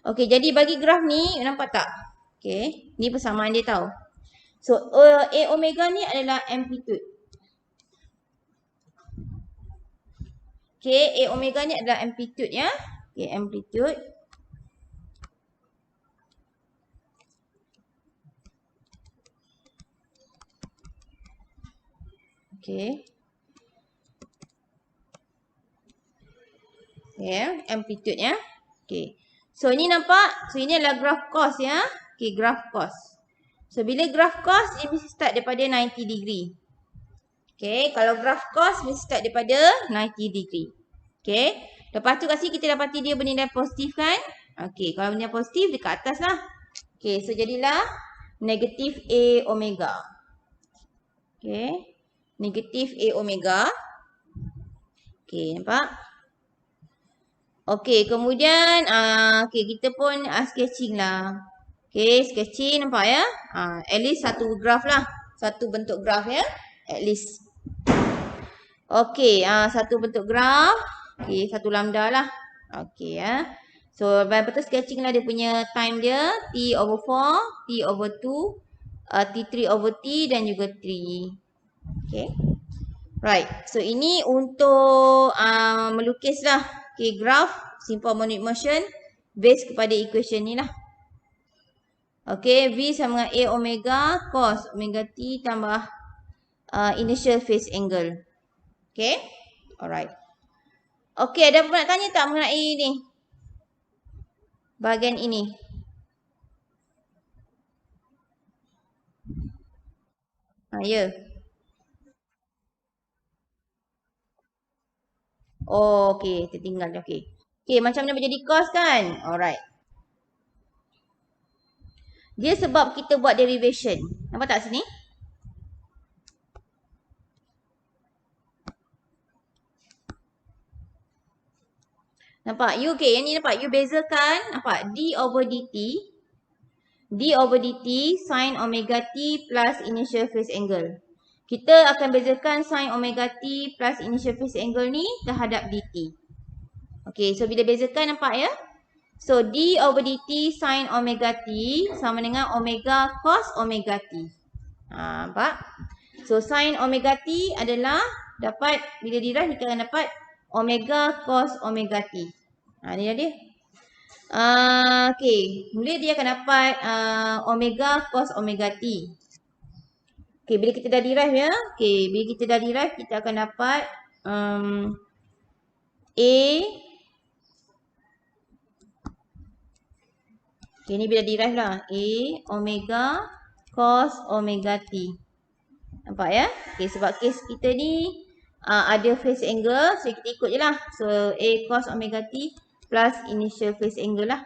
Okay, jadi bagi graf ni, nampak tak? Okay, ni persamaan dia tau. So, A omega ni adalah amplitude. Okay, A omega ni adalah amplitude ya. Okay, amplitude. Okay. Ya, amplitude ya. Okay. So, ini nampak? So, ini adalah graf cos ya. Okay, graf cos. So, bila graf cos, dia mesti start daripada 90 degree. Okay, kalau graf cos, mesti start daripada 90 degree. Okay. Lepas tu kat sini kita dapati dia bernilai positif kan? Okay, kalau bernilai positif, dekat atas lah. Okay, so jadilah negatif A omega. Okay. Negatif A omega. Okay, nampak? Okay, kemudian okay, kita pun sketching lah. Okay, sketching nampak ya? At least satu graf lah. Satu bentuk graf ya. At least. Okay, satu bentuk graf. Okay, satu lambda lah. Okay ya. So, betul sketching lah dia punya time dia. T over 4, T over 2, T3 over T dan juga 3. Okay. Right. So, ini untuk melukis lah. Okay, graph simple harmonic motion based kepada equation ni lah. Okay, V sama dengan A omega cos omega T tambah initial phase angle. Okay. Alright. Okay, ada apa nak tanya tak mengenai ni? Bahagian ini. Ya. Oh, okay. Tertinggal. Okay. Okay, macam mana menjadi cos kan? Alright. Dia sebab kita buat derivation. Nampak tak sini? Nampak? You okay. Yang ni nampak? You bezakan. Nampak? D over dt. D over dt sin omega t plus initial phase angle. Kita akan bezakan sin omega t plus initial phase angle ni terhadap dt. Okay, so bila bezakan nampak ya? So, d over dt sin omega t sama dengan omega cos omega t. Nampak? So, sin omega t adalah dapat, bila derive kita akan dapat omega cos omega t. Ni dia. Okay, mula dia akan dapat omega cos omega t. Okay, bila kita dah derive ya. Okay, bila kita dah derive, kita akan dapat A. Okay, ni bila derive lah. A omega cos omega t. Nampak ya? Okay, sebab case kita ni ada phase angle. So, kita ikut je lah. So, A cos omega t plus initial phase angle lah.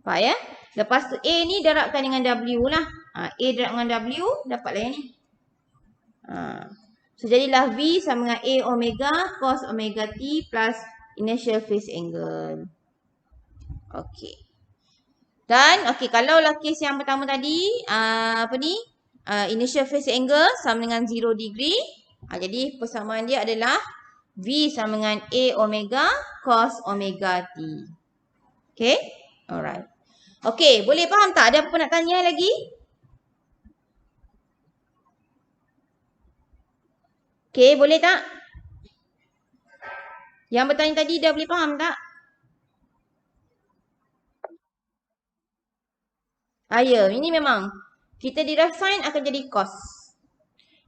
Nampak ya? Lepas tu A ni darabkan dengan W lah. A darab dengan W, dapatlah yang ni. So, jadilah V sama dengan A omega cos omega t plus initial phase angle. Okay. Dan, okay, kalau lah case yang pertama tadi, initial phase angle sama dengan 0 degree. Jadi, persamaan dia adalah V sama dengan A omega cos omega t. Okay? Alright. Okay, boleh faham tak? Ada apa nak tanya lagi? Okay, boleh tak? Yang bertanya tadi dah boleh faham tak? Ya, ini memang. Kita derive sin akan jadi cos.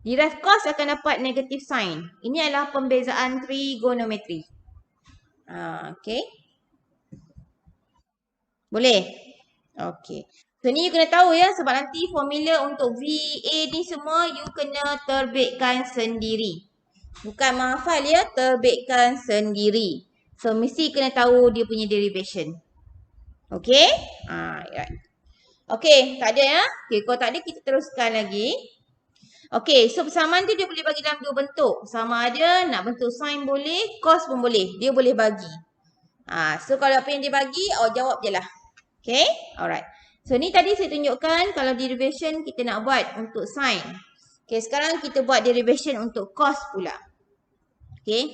Derive cos akan dapat negative sin. Ini adalah pembezaan trigonometri. Okay. Boleh? Okay. So, ni you kena tahu ya. Sebab nanti formula untuk VA ni semua you kena terbitkan sendiri. Bukan menghafal ya. Terbitkan sendiri. So, mesti kena tahu dia punya derivation. Okay? Right. Okay, tak ada ya. Okay, kalau tak ada kita teruskan lagi. Okay, so persamaan tu dia boleh bagi dalam dua bentuk. Sama ada nak bentuk sin boleh, cos pun boleh. Dia boleh bagi. So kalau apa yang dia bagi, jawab je lah. Okay, alright. So ni tadi saya tunjukkan kalau derivation kita nak buat untuk sin. Okay, sekarang kita buat derivation untuk cos pula. Okay.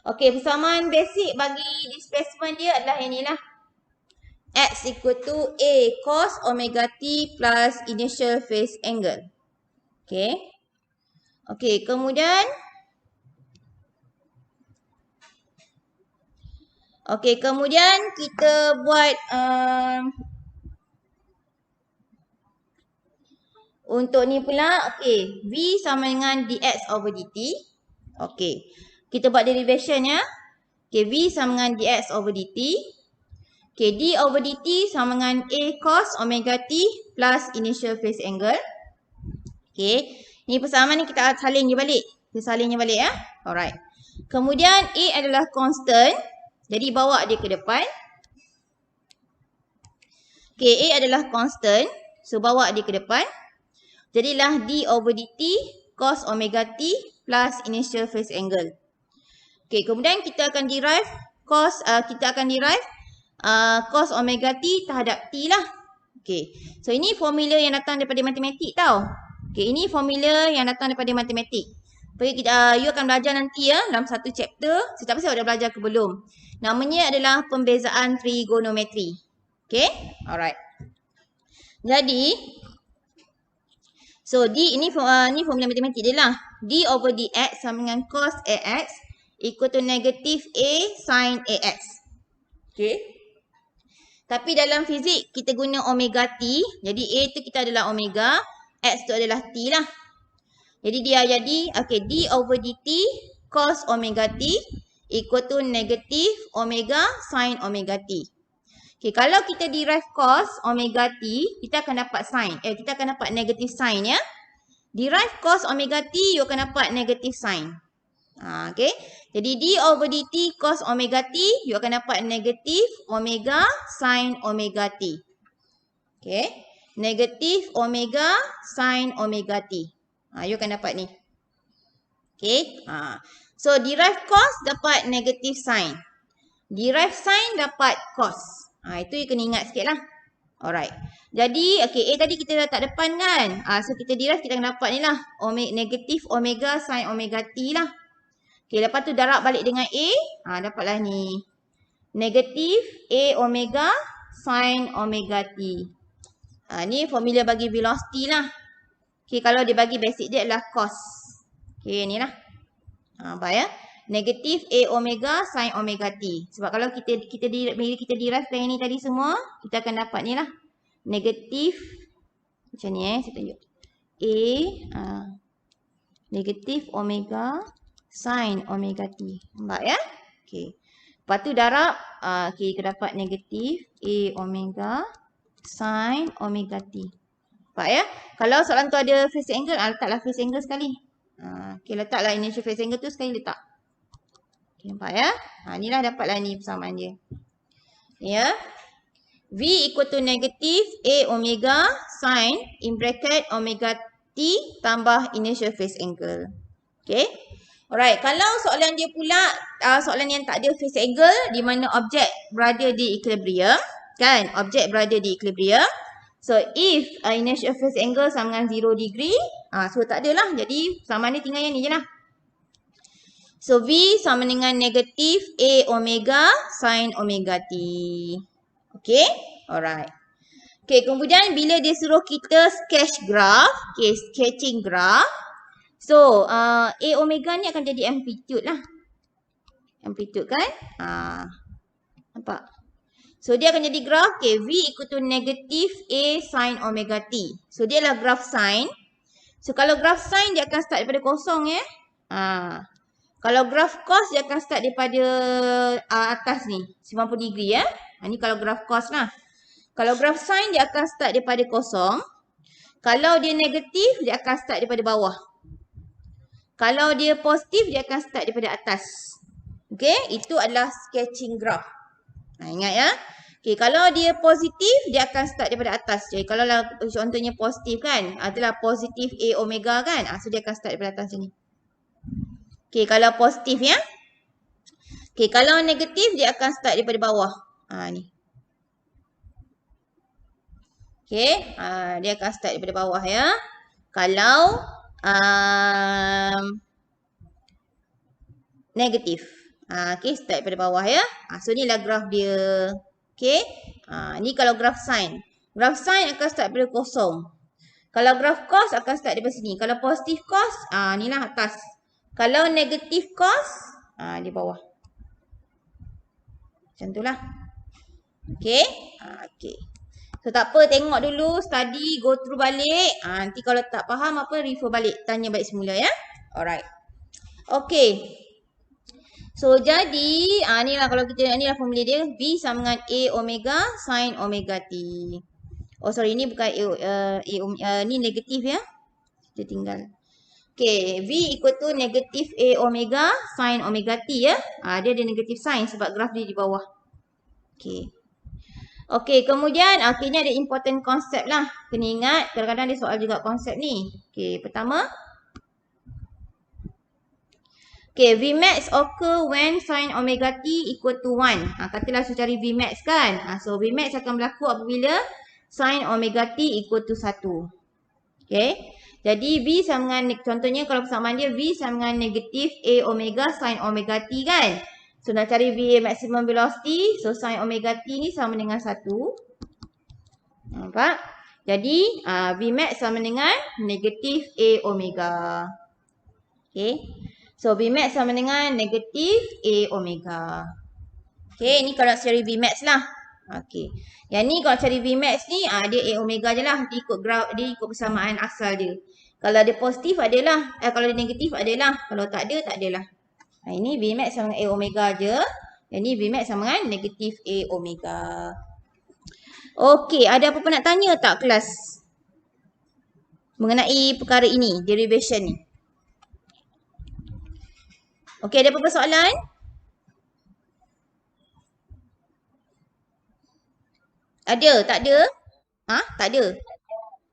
Okay, persamaan basic bagi displacement dia adalah yang ni lah. X equal to A cos omega t plus initial phase angle. Okay. Okay, kemudian. Okay, kemudian kita buat untuk ni pula. Okay, V sama dengan dx over dt. Okay, kita buat derivation ya. Okay, V sama dengan dx over dt. Okay, d over dt sama dengan A cos omega t plus initial phase angle. Okay, ni persamaan ni kita salin je balik. Kita salin je balik ya. Alright. Kemudian A adalah constant. Jadi bawa dia ke depan. Okay, A adalah constant. So bawa dia ke depan. Jadilah d over dt cos omega t plus initial phase angle. Okay, kemudian kita akan derive cos cos omega t terhadap t lah. Okay. So, ini formula yang datang daripada matematik tau. Okay, ini formula yang datang daripada matematik. You akan belajar nanti ya dalam satu chapter. Saya tak tahu dah belajar ke belum. Namanya adalah pembezaan trigonometri. Okay. Alright. Jadi, so D ini formula matematik dia lah. D over dx sama dengan cos ax equal to negative A sin ax. Okay. Tapi dalam fizik kita guna omega t. Jadi A tu kita adalah omega. X tu adalah t lah. Jadi dia jadi okay, d over dt cos omega t equal to negative omega sin omega t. Okay, kalau kita derive cos omega t, kita akan dapat sin. Kita akan dapat negative sin ya. Derive cos omega t, you akan dapat negative sin. Okay. Jadi d over dt cos omega t, you akan dapat negative omega sin omega t. Okay. Negative omega sin omega t. You akan dapat ni. Okay. So derive cos dapat negative sin. Derive sin dapat cos. Itu you kena ingat sikit lah. Alright. Jadi, okay, A tadi kita dah tak depan kan? So, kita derive, kita akan dapat ni lah. Negatif omega sin omega T lah. Okay, lepas tu darab balik dengan A. Dapatlah ni. Negatif A omega sin omega T. Ni formula bagi velocity lah. Okay, kalau dia bagi basic dia adalah cos. Okay, ni lah. Nampak ya? Negatif A omega sin omega T. Sebab kalau kita derive yang ini tadi semua, kita akan dapat ni lah. Negatif, macam ni saya tunjuk. Negatif omega sin omega T. Nampak ya? Okay. Lepas tu darab, okay, kita dapat negatif A omega sin omega T. Nampak ya? Kalau soalan tu ada phase angle, letaklah phase angle sekali. Okay, letaklah initial phase angle tu sekali letak. Okay, nampak ya? Inilah dapatlah ni persamaan dia. Ya. V equal to negatif A omega sin in bracket omega T tambah initial phase angle. Okay. Alright. Kalau soalan dia pula, soalan yang tak ada phase angle, di mana objek berada di equilibrium. Kan? Objek berada di equilibrium. So, if initial phase angle sama dengan 0 degree, so tak adalah. Jadi, sama ni tinggal yang ni je lah. So, V sama dengan negatif A omega sin omega T. Okay. Alright. Okay. Kemudian, bila dia suruh kita sketch graph. Okay. Sketching graph. So, A omega ni akan jadi amplitude lah. Amplitude kan? Nampak? So, dia akan jadi graph. Okay. V equal to negatif A sin omega T. So, dia adalah graph sin. So, kalau graph sin, dia akan start daripada kosong ya. Kalau graf cos dia akan start daripada atas ni. 90 degree ya. Ni kalau graf cos lah. Kalau graf sin dia akan start daripada kosong. Kalau dia negatif dia akan start daripada bawah. Kalau dia positif dia akan start daripada atas. Okay. Itu adalah sketching graph. Ingat ya. Okay. Kalau dia positif dia akan start daripada atas. Jadi kalau contohnya positif kan. Adalah positif A omega kan. So dia akan start daripada atas sini. Okay, kalau positif ya. Okay, kalau negatif dia akan start daripada bawah. Ni. Okay, dia akan start daripada bawah ya. Kalau negatif. Okay, start daripada bawah ya. So, ni lah graf dia. Okay, ni kalau graf sin. Graf sin akan start daripada kosong. Kalau graf cos akan start daripada sini. Kalau positif cos, ni lah atas. Kalau negatif cos, di bawah. Macam tu lah. Okay. Okay. So, tak apa. Tengok dulu. Study. Go through balik. Nanti kalau tak faham apa, refer balik. Tanya balik semula ya. Alright. Okay. So, jadi, ni lah kalau kita, ni lah formula dia. V sama dengan A omega sin omega T. Oh, sorry. Ni bukan ni negatif ya. Kita tinggal. Okay, V equal to negatif A omega sin omega T ya. Dia ada negatif sin sebab graf dia di bawah. Okay. Okay, kemudian ni ada important konsep lah. Kena ingat, kadang-kadang ada soal juga konsep ni. Okay, pertama. Okay, Vmax occur when sin omega T equal to 1. Katalah saya cari Vmax kan. So, Vmax akan berlaku apabila sin omega T equal to 1. Okay. Jadi V sama dengan, contohnya kalau persamaan dia V sama dengan negatif A omega sin omega T kan. So nak cari V maximum velocity. So sin omega T ni sama dengan 1. Nampak? Jadi Vmax sama dengan negatif A omega. Okay. So Vmax sama dengan negatif A omega. Okay. Ni kalau nak cari Vmax lah. Okay. Yang ni kalau cari Vmax ni dia A omega je lah. Dia ikut persamaan asal dia. Kalau ada positif adalah. Kalau ada negatif adalah. Kalau tak ada, tak adalah. Ini Vmax sama dengan A omega je. Yang ni Vmax sama dengan negatif A omega. Okey, ada apa-apa nak tanya tak kelas? Mengenai perkara ini, derivation ni. Okey, ada apa-apa soalan? Ada? Tak ada? Tak ada?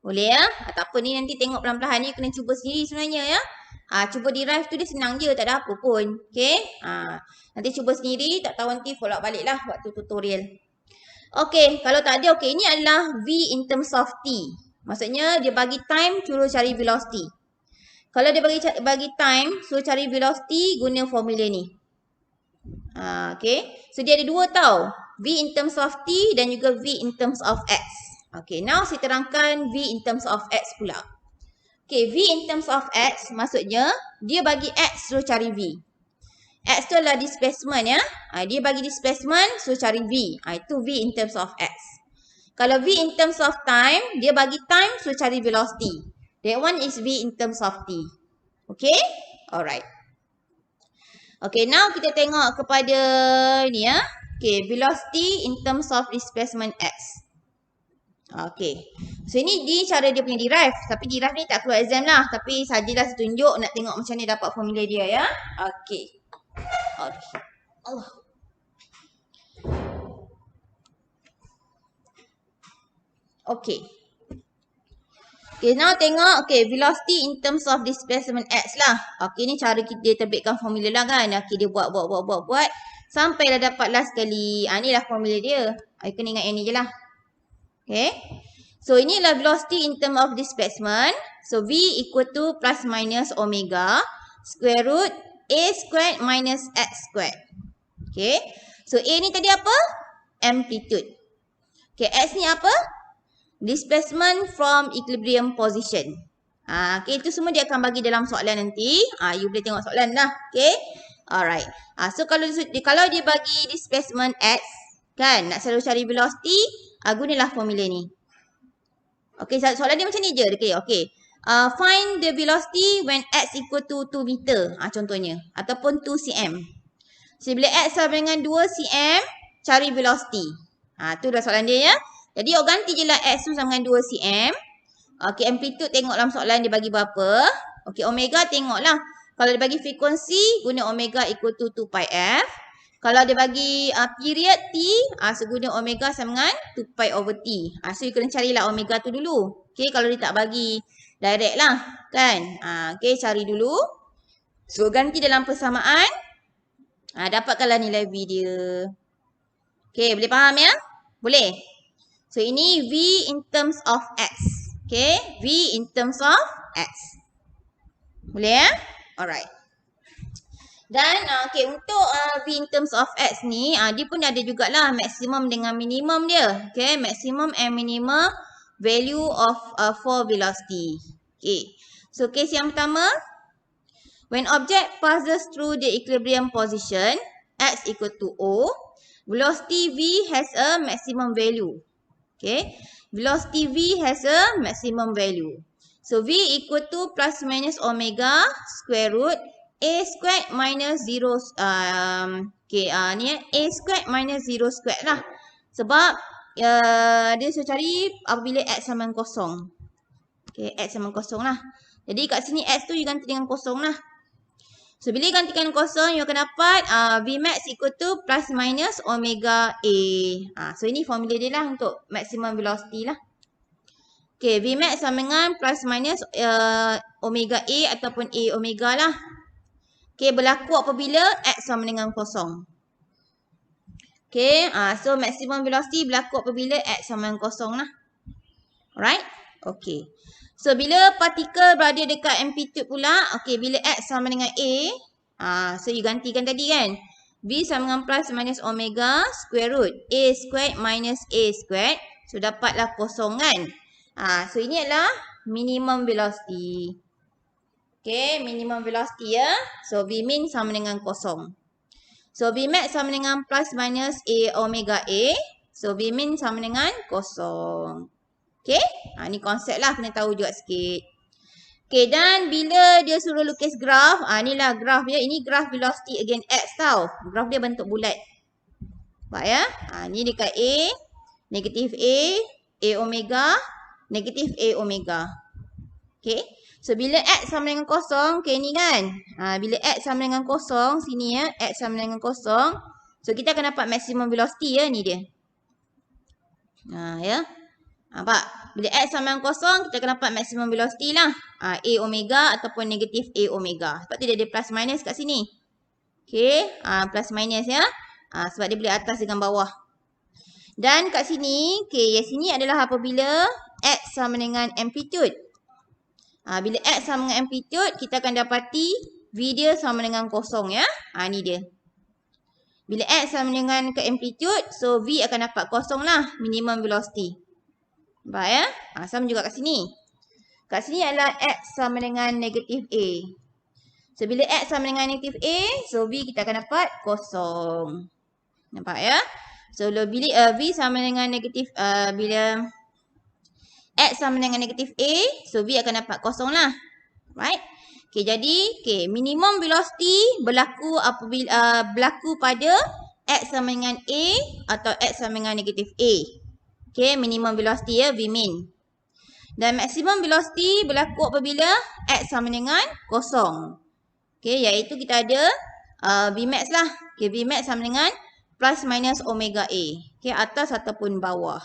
Boleh ya? Tak apa ni nanti tengok pelan-pelan ni. Kena cuba sendiri sebenarnya ya. Cuba derive tu dia senang je. Tak ada apa pun. Okay. Nanti cuba sendiri. Tak tahu nanti follow up balik lah waktu tutorial. Okey, kalau tak ada, okey, ini adalah V in terms of T. Maksudnya dia bagi time, suruh cari velocity. Kalau dia bagi time, suruh cari velocity, guna formula ni. Okay. So dia ada dua tau. V in terms of T dan juga V in terms of X. Okay. Now saya terangkan V in terms of X pula. Okay. V in terms of X maksudnya dia bagi X suruh cari V. X tu adalah displacement ya. Dia bagi displacement suruh cari V. Itu V in terms of X. Kalau V in terms of time, dia bagi time suruh cari velocity. That one is V in terms of T. Okay. Alright. Okay, now kita tengok kepada ni ya. Okay, velocity in terms of displacement x. Okay. So ini cara dia punya derive. Tapi derive ni tak keluar exam lah. Tapi sajalah saya tunjuk nak tengok macam ni dapat formula dia ya. Okay. Okay. Allah. Okay. Okay, now tengok, okay, velocity in terms of displacement x lah. Okay, ni cara dia terbitkan formula lah kan. Okay, dia buat. Sampailah dapatlah sekali. Ni lah formula dia. Kena ingat yang ni je lah. Okay. So, inilah velocity in terms of displacement. So, V equal to plus minus omega square root A squared minus X squared. Okay. So, A ni tadi apa? Amplitude. Okay, X ni apa? Displacement from equilibrium position. Okay, itu semua dia akan bagi dalam soalan nanti. You boleh tengok soalan lah. Okay. Alright. So, kalau dia bagi displacement X, kan, nak selalu cari velocity, gunalah formula ni. Okay, soalan dia macam ni je. Okay. Find the velocity when X equal to 2 meter. Contohnya. Ataupun 2 cm. So, bila X sama dengan 2 cm, cari velocity. Tu dah soalan dia ya. Jadi, ganti je lah X tu sama dengan 2 cm. Okay, amplitude tengok dalam soalan dia bagi berapa. Okay, omega tengoklah. Kalau dia bagi frekuensi, guna omega equal to 2 pi f. Kalau dia bagi period T, so guna omega sama dengan 2 pi over T. So, you kena carilah omega tu dulu. Okay, kalau dia tak bagi direct lah. Kan? Okay, cari dulu. So, ganti dalam persamaan. Dapatkanlah nilai V dia. Okay, boleh faham ya? Boleh? So, ini V in terms of X. Okay. V in terms of X. Boleh ya? Alright. Dan, okay, untuk V in terms of X ni, dia pun ada jugalah maksimum dengan minimum dia. Okay. Maximum and minimum value of for velocity. Okay. So, case yang pertama. When object passes through the equilibrium position, X equal to O, velocity V has a maximum value. Okay. Velocity V has a maximum value. So, V equal to plus minus omega square root A squared minus 0. Ni A squared minus 0 squared lah. Sebab dia suruh cari apabila X sama dengan kosong. Okay, X sama dengan kosong lah. Jadi, kat sini X tu you ganti dengan kosong lah. So, bila gantikan kosong, you akan dapat Vmax equal to plus minus omega A. So, ini formula dia lah untuk maximum velocity lah. Okay, Vmax sama dengan plus minus omega A ataupun A omega lah. Okay, berlaku apabila X sama dengan kosong. Okay, so maximum velocity berlaku apabila X sama dengan kosong lah. Alright? Okay. So, bila partikel berada dekat amplitude pula, okay, bila X sama dengan A, so you gantikan tadi kan. V sama dengan plus minus omega square root A squared minus A squared. So, dapatlah kosong kan. So, ini adalah minimum velocity. Okay, minimum velocity ya. So, V min sama dengan kosong. So, V max sama dengan plus minus A omega A. So, V min sama dengan kosong. Okay, ni konsep lah, kena tahu juga sikit. Okay, dan bila dia suruh lukis graf, ni lah graf dia. Ini graf velocity against X tau. Graf dia bentuk bulat. Nampak ya? Ni dekat A, negatif A omega, negatif A omega. Okay, so bila X sama dengan kosong, okay ni kan. Bila X sama dengan kosong, sini ya, X sama dengan kosong. So, kita akan dapat maximum velocity ya, ni dia. Ya. Nampak? Bila X sama dengan kosong, kita akan dapat maximum velocity lah. A omega ataupun negatif A omega. Sebab tu dia ada plus minus kat sini. Okay. Plus minus ya. Sebab dia boleh atas dengan bawah. Dan kat sini, okay, yang sini adalah apabila X sama dengan amplitude. Bila X sama dengan amplitude, kita akan dapati V dia sama dengan kosong ya. Ni dia. Bila X sama dengan ke amplitude, so V akan dapat kosong lah, minimum velocity. Nampak ya? Sama juga kat sini. Kat sini adalah X sama dengan negatif A. So, bila X sama dengan negatif A, so V kita akan dapat kosong. Nampak ya? So, bila V sama dengan negatif, bila X sama dengan negatif A, so V akan dapat kosong lah. Right? Okay, jadi minimum velocity berlaku apabila berlaku pada X sama dengan A atau X sama dengan negatif A. Okay, minimum velocity ya, V min. Dan maximum velocity berlaku apabila X sama dengan kosong. Okay, iaitu kita ada Vmax lah. Okay, Vmax sama dengan plus minus omega A. Okay, atas ataupun bawah.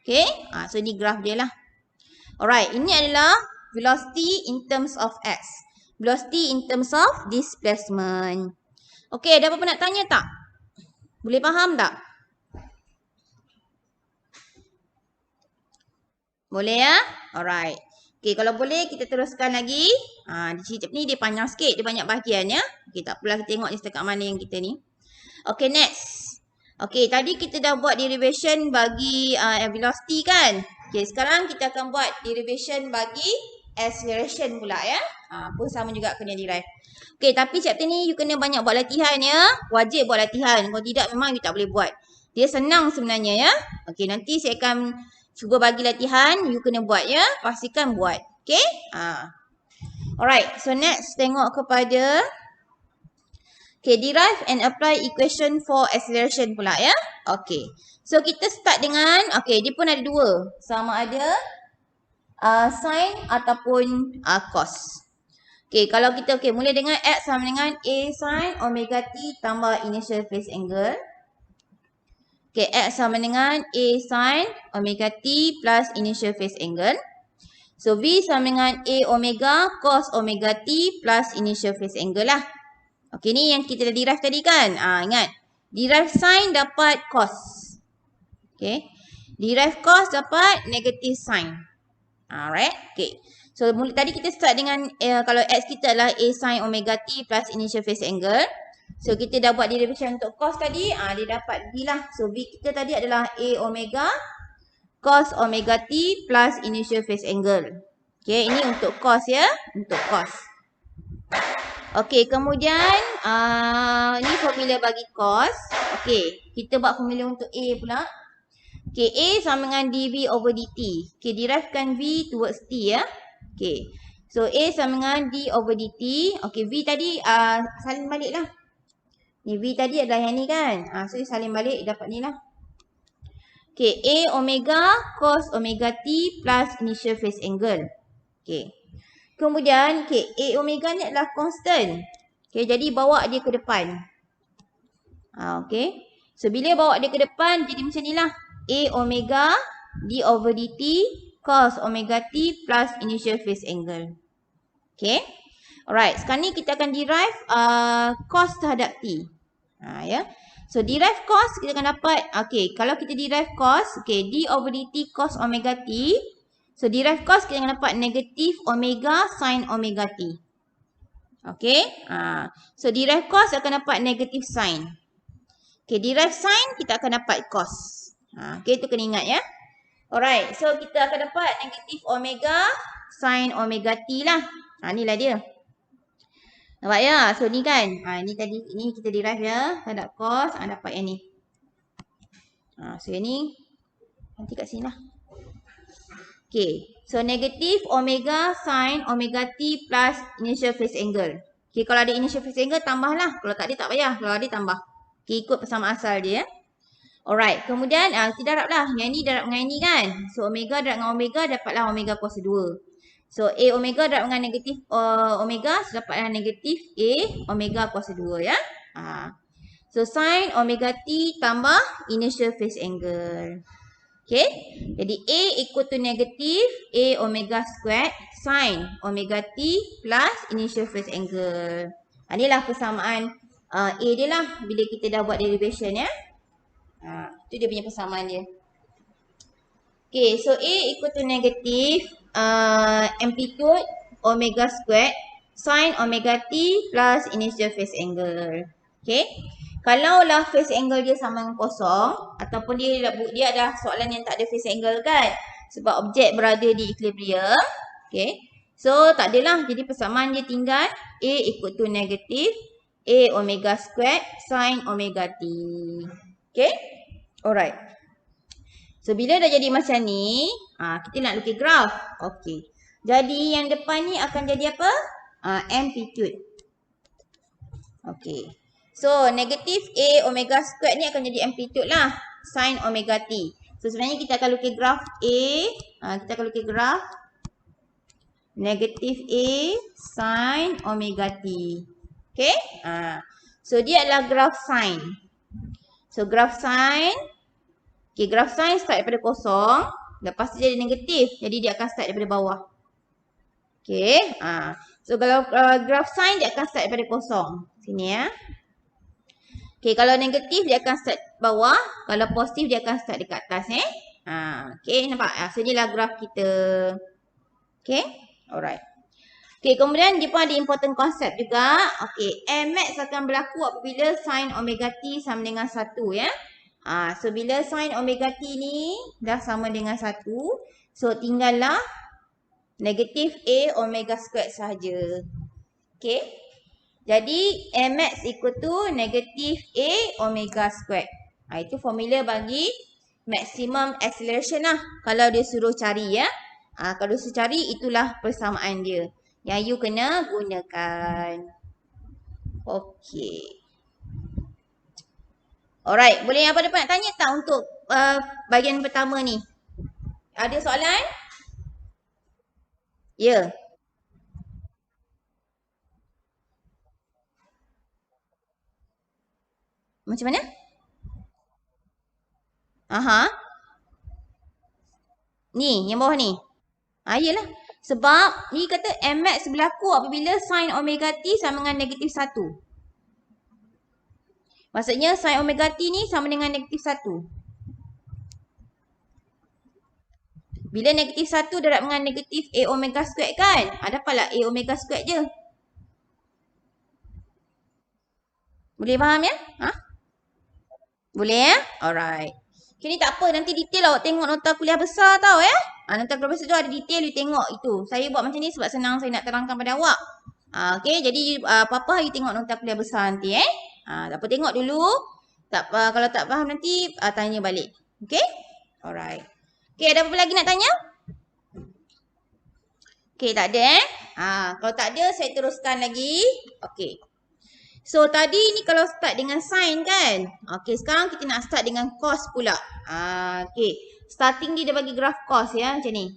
Okay, so ni graf dia lah. Alright, ini adalah velocity in terms of X. Velocity in terms of displacement. Okay, ada apa-apa nak tanya tak? Boleh faham tak? Boleh ya? Alright. Okay, kalau boleh kita teruskan lagi. Di sini ni dia panjang sikit. Dia banyak bahagian ya. Okay, tak apalah kita tengok ni setakat mana yang kita ni. Okay, next. Okay, tadi kita dah buat derivation bagi velocity kan? Okay, sekarang kita akan buat derivation bagi acceleration pula ya. Pun sama juga kena derive. Okay, tapi chapter ni you kena banyak buat latihan ya. Wajib buat latihan. Kalau tidak memang you tak boleh buat. Dia senang sebenarnya ya. Okay, nanti saya akan cuba bagi latihan. You kena buat ya. Pastikan buat. Okay. Alright. So next tengok kepada. Okay, derive and apply equation for acceleration pula ya. Okay. So kita start dengan. Okay, dia pun ada dua. Sama ada sin ataupun cos. Okay, kalau kita mula dengan X sama dengan A sin omega T tambah initial phase angle. Okay, X sama dengan A sin omega T plus initial phase angle. So, V sama dengan A omega cos omega T plus initial phase angle lah. Okay, ni yang kita dah derive tadi kan? Ingat. Derive sin dapat cos. Okay. Derive cos dapat negative sin. Alright. Okay. So, tadi kita start dengan, kalau X kita adalah A sin omega T plus initial phase angle. So, kita dah buat derivation untuk cos tadi. Dia dapat V lah. So, V kita tadi adalah A omega cos omega T plus initial phase angle. Okay, ini untuk cos ya. Untuk cos. Okay, kemudian, ni formula bagi cos. Okay, kita buat formula untuk A pula. Okay, A sama dengan dV over dt. Okay, derivekan V towards T ya. Okay, so A sama dengan D over dt. Okay, V tadi salin balik lah. Ni V tadi adalah yang ni kan. So, salin balik dapat ni lah. Okay, A omega cos omega T plus initial phase angle. Okay. Kemudian, okay, A omega ni adalah constant. Okay, jadi bawa dia ke depan. Okay. So, bila bawa dia ke depan, jadi macam ni lah. A omega D over dt cos omega T plus initial phase angle. Okay. Alright, sekarang ni kita akan derive cos terhadap T. Ya. So, derive cos kita akan dapat, okay, kalau kita derive cos, okay, D over dt cos omega T. So, derive cos kita akan dapat negatif omega sin omega T. Okay. So, derive cos akan dapat negatif sin. Okay, derive sin kita akan dapat cos. Okay, itu kena ingat ya. Alright, so kita akan dapat negatif omega sin omega T lah. Inilah dia. Nampak ya? So, ni kan. Ni tadi, ini kita derive ya. Terhadap cos, dapat yang ni. So, yang ni. Nanti kat sini lah. Okay. So, negatif omega sin omega T plus initial phase angle. Okay, kalau ada initial phase angle, tambah lah. Kalau tak ada, tak payah. Kalau ada, tambah. Okay, ikut sama asal dia ya. Alright, kemudian kita darab lah. Yang ni darab dengan ini kan. So, omega darab dengan omega, dapatlah omega kuasa 2. So, A omega darab dengan negatif omega, so dapatlah negatif A omega kuasa 2 ya. So, sin omega T tambah initial phase angle. Okay, jadi A equal to negatif A omega squared sin omega T plus initial phase angle. Inilah persamaan A dia lah bila kita dah buat derivation ya. Itu dia punya persamaan dia. Okay, so A equal to negative amplitude omega squared sin omega t plus initial phase angle. Okay. Kalaulah phase angle dia sama dengan kosong ataupun dia ada soalan yang tak ada phase angle kan. Sebab objek berada di equilibrium. Okay. So tak adalah. Jadi persamaan dia tinggal A equal to negative A omega squared sin omega t. Okay. Alright. So, bila dah jadi macam ni, kita nak lukis graf. Okey. Jadi, yang depan ni akan jadi apa? Amplitude. Okey. So, negatif A omega squared ni akan jadi amplitude lah. Sin omega t. So, sebenarnya kita akan lukis graf A. Kita akan lukis graf negatif A sin omega t. Okey. So, dia adalah graf sin. So, graf sin. Okay, graf sin start daripada kosong. Lepas tu jadi negatif. Jadi dia akan start daripada bawah. Okay. So kalau graf sin dia akan start daripada kosong. Sini ya. Okay, kalau negatif dia akan start bawah. Kalau positif dia akan start dekat atas Okay, nampak? So inilah graf kita. Okay. Alright. Okay, kemudian dia pun ada important concept juga. Okay, Mx akan berlaku apabila sin omega t sama dengan 1 ya. So, bila sin omega t ni dah sama dengan 1. So, tinggallah negatif A omega squared sahaja. Okay. Jadi, Mx equal to negatif A omega squared. Itu formula bagi maximum acceleration lah. Kalau dia suruh cari ya. Kalau dia suruh cari, itulah persamaan dia. Yang you kena gunakan. Okay. Alright, boleh apa dapat nak tanya tak untuk bahagian pertama ni? Ada soalan? Ya. Macam mana? Ni, yang bawah ni. Yelah. Sebab ni kata Mx berlaku apabila sin omega t sama dengan negatif 1. Maksudnya sin omega t ni sama dengan negatif 1. Bila negatif 1 darab dengan negatif A omega squared kan? Dapatlah A omega squared je. Boleh faham ya? Boleh ya? Alright. Okay, ni tak apa. Nanti detail awak tengok nota kuliah besar tau ya. Nota kuliah besar tu ada detail you tengok itu. Saya buat macam ni sebab senang saya nak terangkan pada awak. Okay, jadi apa-apa you tengok nota kuliah besar nanti tak apa, tengok dulu. Kalau tak faham nanti tanya balik. Okay? Alright. Okay, ada apa lagi nak tanya? Okay, tak ada kalau tak ada saya teruskan lagi. Okay. So, tadi ni kalau start dengan sin kan? Okay, sekarang kita nak start dengan cos pula. Okay. Starting dia bagi graf cos ya, macam ni.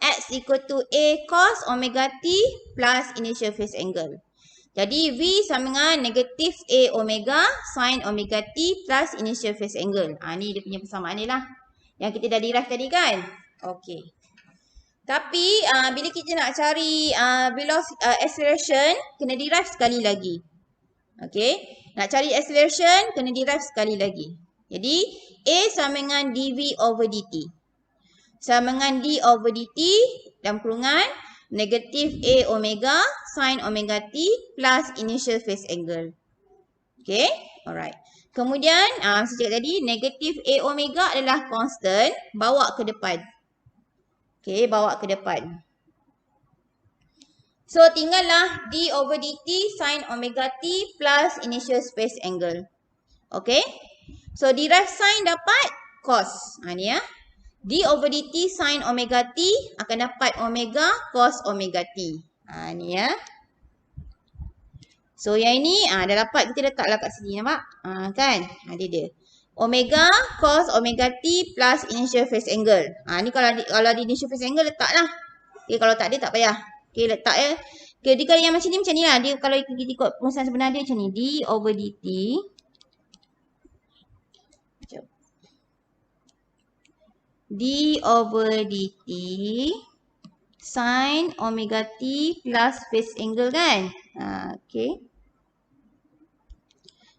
X equal to A cos omega t plus initial phase angle. Jadi, V sama dengan negatif A omega sin omega t plus initial phase angle. Ni dia punya persamaan ni lah. Yang kita dah derive tadi kan? Okay. Tapi, bila kita nak cari acceleration, kena derive sekali lagi. Okay. Nak cari acceleration, kena derive sekali lagi. Jadi, A sama dengan dV over dt. Sama dengan d over dt dalam kurungan negatif A omega sin omega t plus initial phase angle. Okay. Alright. Kemudian, saya cakap tadi, negatif A omega adalah constant. Bawa ke depan. Okay, bawa ke depan. So, tinggallah d over dt sin omega t plus initial phase angle. Okay. So, derive sin dapat cos. Ni ya. D over dt sin omega t akan dapat omega cos omega t. Ni ya. So, yang ini dah dapat. Kita letaklah kat sini. Nampak? Kan? Dia. Omega cos omega t plus initial phase angle. Ni kalau di initial phase angle letaklah. Okay, kalau tak ada tak payah. Okay, letak ya. Okay, kalau yang macam ni lah. Dia kalau kita ikut pengurusan sebenar dia macam ni. D over dt. D over dt sin omega t plus phase angle kan. Okay.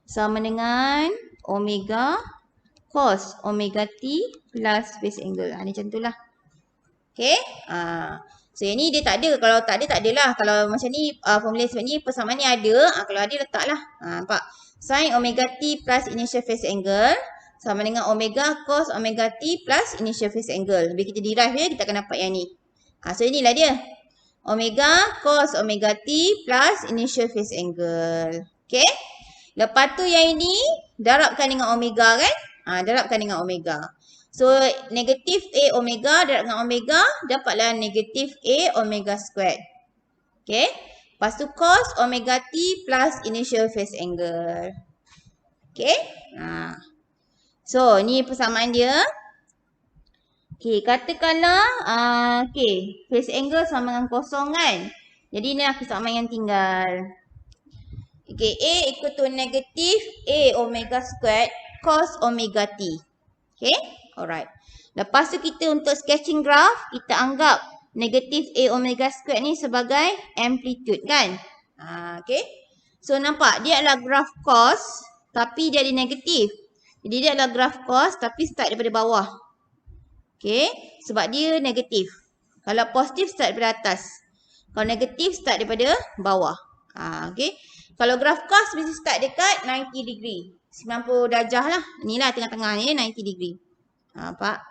Sama dengan omega cos omega T plus phase angle. Ni macam tu lah. Okay. So yang ni dia tak ada. Kalau tak ada, tak adalah. Kalau macam ni, formula sebab ni persamaan ni ada. Kalau ada, letaklah. Nampak? Sin omega T plus initial phase angle sama dengan omega cos omega T plus initial phase angle. Bila kita derive dia, kita akan dapat yang ni. So inilah dia. Omega cos omega T plus initial phase angle. Okay. Lepas tu yang ini, darabkan dengan omega kan? Darabkan dengan omega. So, negatif A omega darab dengan omega, dapatlah negatif A omega squared. Okay. Lepas tu cos omega T plus initial phase angle. Okay. So, ni persamaan dia. Okay, katakanlah, okay, phase angle sama dengan kosong kan. Jadi, ni lah persamaan yang tinggal. Okay, A equal to negatif A omega squared cos omega T. Okay. Alright. Lepas tu kita untuk sketching graph, kita anggap negatif A omega squared ni sebagai amplitude kan. Okay. So nampak dia adalah graph cos tapi dia ada negatif. Jadi dia adalah graph cos tapi start daripada bawah. Okay. Sebab dia negatif. Kalau positif start daripada atas. Kalau negatif start daripada bawah. Okay. Kalau graph cos mesti start dekat 90 degree. 90 darjah lah. Inilah tengah-tengah ni 90 degree. Nampak?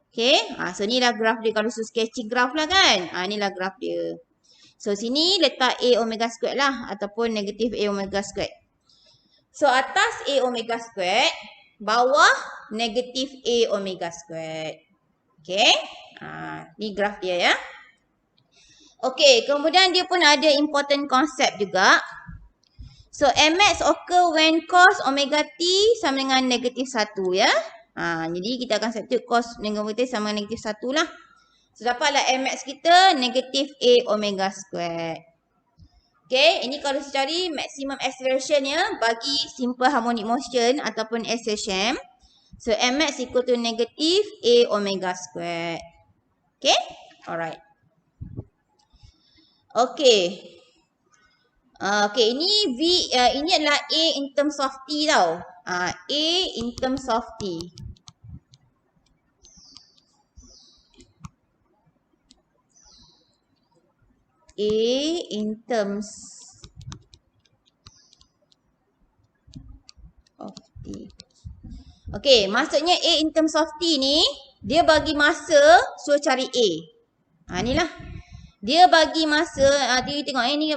Okay. So, ni lah graf dia. Kalau sketching graf lah kan. Ni lah graf dia. So, sini letak A omega squared lah. Ataupun negatif A omega squared. So, atas A omega squared. Bawah negatif A omega squared. Okay. Ni graf dia ya. Okay. Kemudian dia pun ada important concept juga. So, Mx occur when cos omega T sama dengan negatif 1 ya. Jadi kita akan substitute cos dengan omega T sama dengan negatif 1 lah. So dapatlah Mx kita negatif A omega squared. Okay, ini kalau saya cari maximum acceleration ya bagi simple harmonic motion ataupun SHM. So Mx equal to negatif A omega squared. Okay, alright. Okay. Okay, ini ini adalah A in terms of T tau. A in terms of T. A in terms of T. Okay, maksudnya A in terms of T ni, dia bagi masa, so cari A. Ni lah. Dia bagi masa, dia tengok ni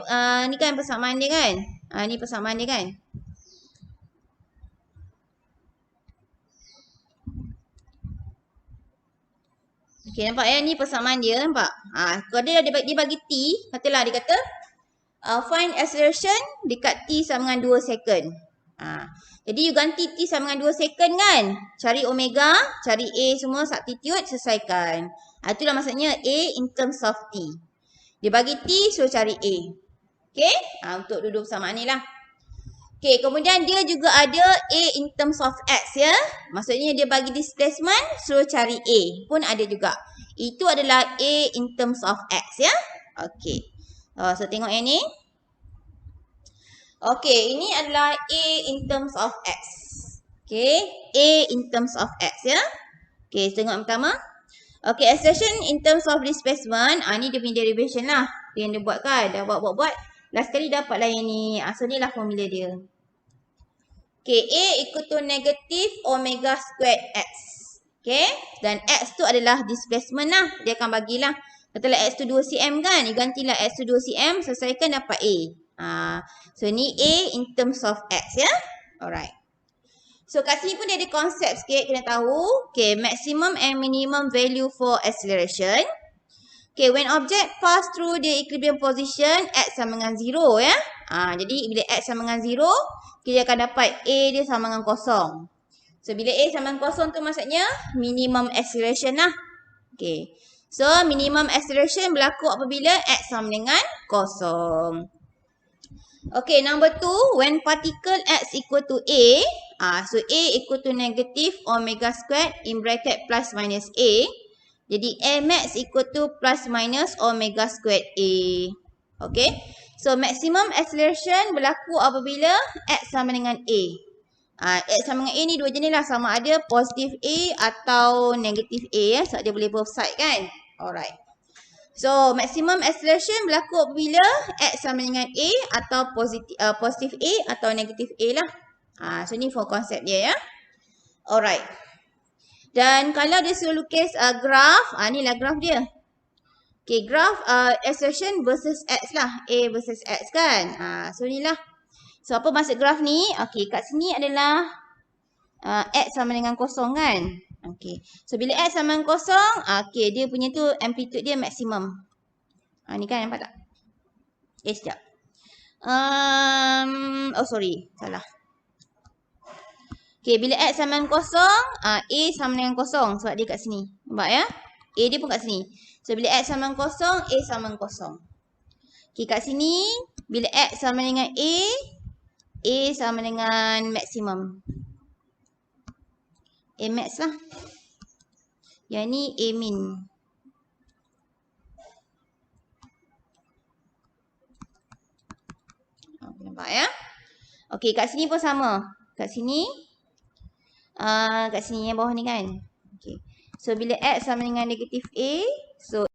kan persamaan dia kan. Ni persamaan dia kan. Okay, nampak ya? Ni persamaan dia, nampak? Kalau dia bagi T, katalah dia kata, find acceleration dekat T sama dengan 2 second. Jadi, you ganti T sama dengan 2 second kan? Cari omega, cari A semua, substitute, selesaikan. Itulah maksudnya A in terms of T. Dia bagi T, so cari A. Okay? Untuk dua-dua persamaan ni lah. Okay, kemudian dia juga ada A in terms of X ya. Maksudnya dia bagi displacement, suruh cari A. Pun ada juga. Itu adalah A in terms of X ya. Okay. So tengok yang ni. Okay, ini adalah A in terms of X. Okay, A in terms of X ya. Okay, tengok pertama. Okay, acceleration in terms of displacement. Ni dia punya derivation lah. Dia yang dia buat kan. Dah buat. Last kali dapatlah yang ni. So ni lah formula dia. Okay, A equal to negatif omega squared X. Okay, dan X tu adalah displacement lah. Dia akan bagilah. Katalah X tu 2 cm kan. Dia gantilah X tu 2 cm. Selesaikan dapat A. So ni A in terms of X ya. Alright. So kat sini pun dia ada konsep sikit. Kena tahu. Okay, maximum and minimum value for acceleration. Okay, when object pass through the equilibrium position, X sama dengan 0 ya. Jadi bila X sama dengan 0, kita akan dapat A dia sama dengan kosong. So bila A sama dengan kosong tu maksudnya minimum acceleration lah. Okay. So minimum acceleration berlaku apabila X sama dengan kosong. Okay, number 2, when particle X equal to A, so A equal to negative omega squared in bracket plus minus A. Jadi Mx equal to plus minus omega squared A. Okay. So maximum acceleration berlaku apabila X sama dengan A. X sama dengan A ni dua jenis lah. Sama ada positif A atau negatif A ya. Sebab dia boleh both side kan. Alright. So, maximum acceleration berlaku apabila X sama dengan A atau positif A atau negatif A lah. So, ni for konsep dia ya. Alright. Dan kalau dia suruh lukis graf, ni lah graf dia. Okay, graf acceleration versus X lah. A versus X kan. So, ni lah. So, apa maksud graf ni? Okay, kat sini adalah X sama dengan kosong kan. Okay. So, bila X sama dengan kosong, okay, dia punya tu amplitude dia maksimum. Ni kan nampak tak? Sekejap. Sorry. Salah. Okay, bila X sama dengan kosong, A sama dengan kosong. Sebab dia kat sini. Nampak ya? A dia pun kat sini. So, bila X sama dengan kosong, A sama dengan kosong. Okay, kat sini, bila X sama dengan A sama dengan maksimum. A max lah. Yang ni A min. Nampak ya? Okay, kat sini pun sama. Kat sini yang bawah ni kan. Okay. So, bila X sama dengan negatif A, so